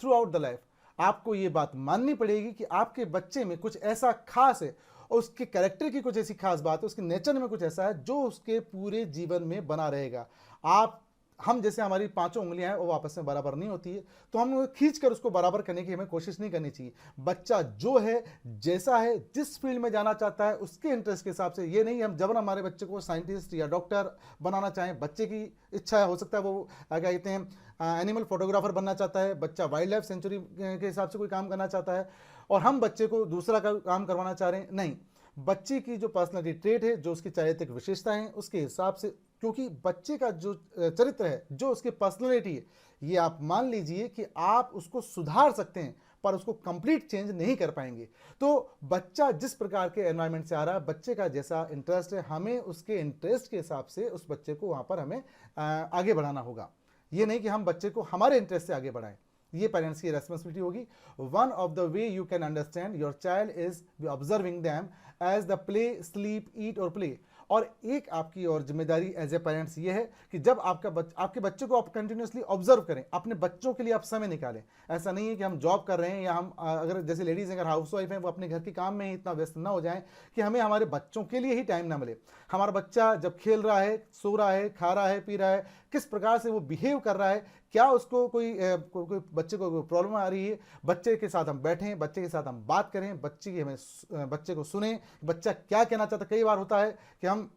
S1: throughout the life. आपको ये बात माननी पड़ेगी कि आपके बच्चे में कुछ ऐसा खास है और उसके कैरेक्टर की कुछ ऐसी खास बात है, उसके नेचर में कुछ ऐसा है जो उसके पूरे जीवन में बना रहेगा। आप हम जैसे हमारी पांचों उंगलियां हैं वो आपस में बराबर नहीं होती है, तो हम खींच कर उसको बराबर करने की हमें कोशिश नहीं करनी चाहिए। बच्चा जो है, जैसा है, जिस फील्ड में जाना चाहता है उसके इंटरेस्ट के हिसाब से, ये नहीं हम जबरन हमारे बच्चे को साइंटिस्ट या डॉक्टर बनाना चाहें। बच्चे की इच्छा हो सकता है वो क्या कहते हैं एनिमल फोटोग्राफर बनना चाहता है, बच्चा वाइल्ड लाइफ सेंचुरी के हिसाब से कोई काम करना चाहता है, और हम बच्चे को दूसरा काम करवाना चाह रहे हैं। नहीं, बच्चे की जो पर्सनैलिटी ट्रेट है, जो उसकी चारित्रिक विशेषता है, उसके हिसाब से, क्योंकि बच्चे का जो चरित्र है, जो उसकी पर्सनैलिटी है, ये आप मान लीजिए कि आप उसको सुधार सकते हैं पर उसको कंप्लीट चेंज नहीं कर पाएंगे। तो बच्चा जिस प्रकार के एनवायरनमेंट से आ रहा है, बच्चे का जैसा इंटरेस्ट है, हमें उसके इंटरेस्ट के हिसाब से उस बच्चे को वहाँ पर हमें आगे बढ़ाना होगा। ये नहीं कि हम बच्चे को हमारे इंटरेस्ट से आगे बढ़ाएं। ये पेरेंट्स की रेस्पॉन्सिबिलिटी होगी। One of the way you can understand your child is observing them as the play, sleep, eat और प्ले। और एक आपकी और जिम्मेदारी एज ए पेरेंट्स ये है कि जब आपके बच्चे को आप कंटिन्यूसली ऑब्जर्व करें, अपने बच्चों के लिए आप समय निकालें। ऐसा नहीं है कि हम जॉब कर रहे हैं या हम अगर जैसे लेडीज़ अगर हाउस वाइफ हैं वो अपने घर के काम में ही इतना व्यस्त ना हो जाएं कि हमें हमारे बच्चों के लिए ही टाइम ना मिले। हमारा बच्चा जब खेल रहा है, सो रहा है, खा रहा है, पी रहा है, किस प्रकार से वो बिहेव कर रहा है, क्या उसको कोई बच्चे को कोई प्रॉब्लम आ रही है, बच्चे के साथ हम बैठें, बच्चे के साथ हम बात करें, बच्चे को सुने, बच्चा क्या कहना चाहता है। कई बार होता है कि हम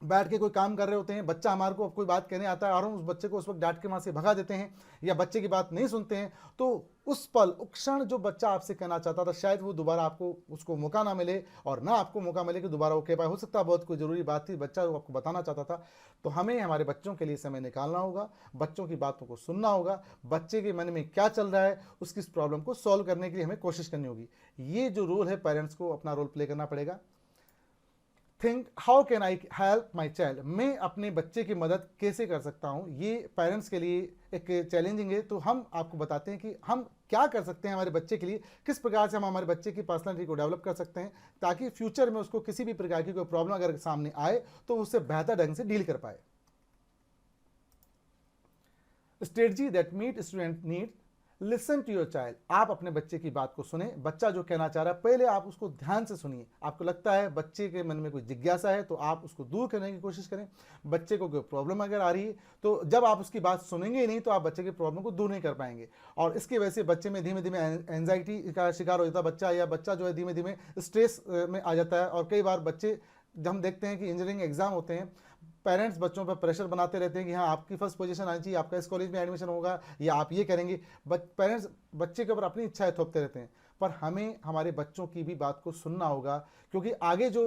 S1: बैठ के कोई काम कर रहे होते हैं, बच्चा हमारे को कोई बात कहने आता है और हम उस बच्चे को उस वक्त डांट के वहाँ से भगा देते हैं या बच्चे की बात नहीं सुनते हैं, तो उस पल, उस क्षण जो बच्चा आपसे कहना चाहता था, शायद वो दोबारा आपको उसको मौका ना मिले और ना आपको मौका मिले कि दोबारा वो कह पाए। हो सकता है बहुत कोई ज़रूरी बात थी, बच्चा वो आपको बताना चाहता था। तो हमें हमारे बच्चों के लिए समय निकालना होगा, बच्चों की बातों को सुनना होगा, बच्चे के मन में क्या चल रहा है उसकी प्रॉब्लम को सॉल्व करने के लिए हमें कोशिश करनी होगी। ये जो रोल है, पेरेंट्स को अपना रोल प्ले करना पड़ेगा। Think how can I help my child, मैं अपने बच्चे की मदद कैसे कर सकता हूँ। ये पेरेंट्स के लिए एक चैलेंजिंग है। तो हम आपको बताते हैं कि हम क्या कर सकते हैं हमारे बच्चे के लिए, किस प्रकार से हम हमारे बच्चे की पर्सनैलिटी को डेवलप कर सकते हैं ताकि फ्यूचर में उसको किसी भी प्रकार की कोई प्रॉब्लम अगर सामने आए तो उससे बेहतर ढंग से डील कर पाए। Strategy that meet student need, listen to your child. आप अपने बच्चे की बात को सुने, बच्चा जो कहना चाह रहा है पहले आप उसको ध्यान से सुनिए। आपको लगता है बच्चे के मन में कोई जिज्ञासा है तो आप उसको दूर करने की कोशिश करें। बच्चे को कोई प्रॉब्लम अगर आ रही है तो जब आप उसकी बात सुनेंगे ही नहीं तो आप बच्चे की प्रॉब्लम को दूर नहीं कर पाएंगे, और इसकी वजह से बच्चे में धीमे धीमे एंजाइटी का शिकार हो जाता है बच्चा, या बच्चा जो है धीमे धीमे स्ट्रेस में आ जाता है। और कई बार बच्चे, जब हम देखते हैं कि इंजीनियरिंग एग्जाम होते हैं, पेरेंट्स बच्चों पर प्रेशर बनाते रहते हैं कि हाँ आपकी फर्स्ट पोजीशन आनी चाहिए, आपका इस कॉलेज में एडमिशन होगा या आप ये करेंगे। पेरेंट्स बच्चे के ऊपर अपनी इच्छाएं थोपते रहते हैं, पर हमें हमारे बच्चों की भी बात को सुनना होगा, क्योंकि आगे जो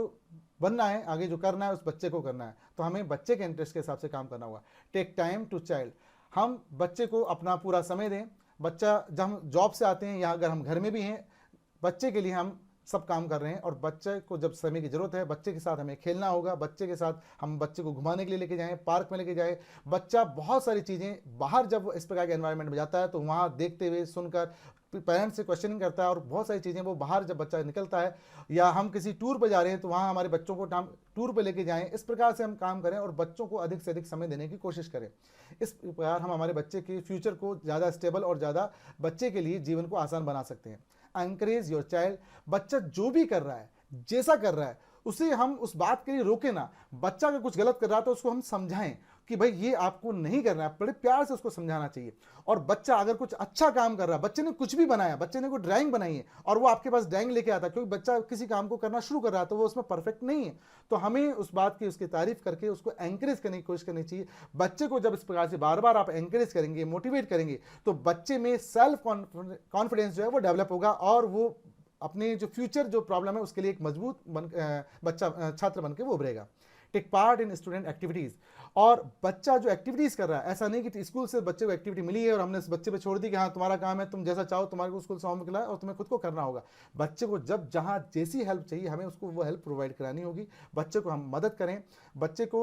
S1: बनना है, आगे जो करना है उस बच्चे को करना है, तो हमें बच्चे के इंटरेस्ट के हिसाब से काम करना होगा। टेक टाइम टू चाइल्ड, हम बच्चे को अपना पूरा समय दें। बच्चा जब हम जॉब से आते हैं या अगर हम घर में भी हैं, बच्चे के लिए हम सब काम कर रहे हैं, और बच्चे को जब समय की जरूरत है बच्चे के साथ हमें खेलना होगा। बच्चे के साथ हम बच्चे को घुमाने के लिए लेके जाएं, पार्क में लेके जाएं। बच्चा बहुत सारी चीज़ें बाहर जब इस प्रकार के एनवायरनमेंट में जाता है तो वहाँ देखते हुए सुनकर पेरेंट्स से क्वेश्चनिंग करता है, और बहुत सारी चीज़ें वो बाहर जब बच्चा निकलता है, या हम किसी टूर पर जा रहे हैं तो वहाँ हमारे बच्चों को टूर पर लेके जाएं। इस प्रकार से हम काम करें और बच्चों को अधिक से अधिक समय देने की कोशिश करें। इस प्रकार हम हमारे बच्चे के फ्यूचर को ज़्यादा स्टेबल और ज़्यादा बच्चे के लिए जीवन को आसान बना सकते हैं। एनकरेज योर चाइल्ड, बच्चा जो भी कर रहा है, जैसा कर रहा है, उसे हम उस बात के लिए रोके ना। बच्चा अगर कुछ गलत कर रहा है तो उसको हम समझाएं कि भाई ये आपको नहीं करना है, बड़े प्यार से उसको समझाना चाहिए। और बच्चा अगर कुछ अच्छा काम कर रहा है, बच्चे ने कुछ भी बनाया, बच्चे ने कोई ड्राइंग बनाई है और वो आपके पास ड्राइंग लेके आता है, क्योंकि बच्चा किसी काम को करना शुरू कर रहा है तो वो उसमें परफेक्ट नहीं है, तो हमें उस बात की उसकी तारीफ करके उसको एंकरेज करने की कोशिश करनी चाहिए। बच्चे को जब इस प्रकार से बार बार आप एंकरेज करेंगे, मोटिवेट करेंगे, तो बच्चे में सेल्फ कॉन्फिडेंस जो है वो डेवलप होगा और वो अपने जो फ्यूचर जो प्रॉब्लम है उसके लिए एक मजबूत छात्र बन के वो उभरेगा। Take part in student activities, और बच्चा जो एक्टिविटीज़ कर रहा है, ऐसा नहीं कि स्कूल से बच्चे को एक्टिविटी मिली है और हमने इस बच्चे पे छोड़ दी कि हाँ तुम्हारा काम है, तुम जैसा चाहो, तुम्हारे को स्कूल से होमवर्क मिला है और तुम्हें खुद को करना होगा। बच्चे को जब जहाँ जैसी हेल्प चाहिए हमें उसको वो हेल्प प्रोवाइड करानी होगी। बच्चे को हम मदद करें, बच्चे को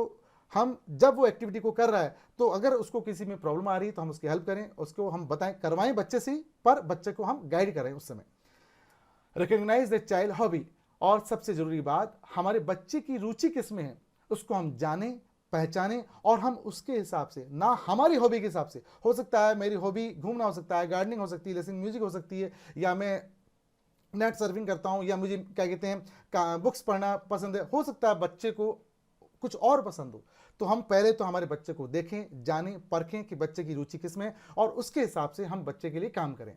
S1: हम जब वो एक्टिविटी को कर रहा है तो अगर उसको किसी में प्रॉब्लम आ रही है तो हम उसकी हेल्प करें, उसको हम बताएं, करवाएं बच्चे से, पर बच्चे को हम गाइड करें उस समय। रिकॉग्नाइज द चाइल्ड हॉबी, और सबसे जरूरी बात, हमारे बच्चे की रुचि किस में है उसको हम जाने, पहचाने, और हम उसके हिसाब से, ना हमारी हॉबी के हिसाब से। हो सकता है मेरी हॉबी घूमना हो सकता है, गार्डनिंग हो सकती है, लिसनिंग म्यूजिक हो सकती है, या मैं नेट सर्फिंग करता हूं, या मुझे क्या कहते हैं बुक्स पढ़ना पसंद है। हो सकता है बच्चे को कुछ और पसंद हो, तो हम पहले तो हमारे बच्चे को देखें, जानें, परखें कि बच्चे की रुचि किस में है और उसके हिसाब से हम बच्चे के लिए काम करें।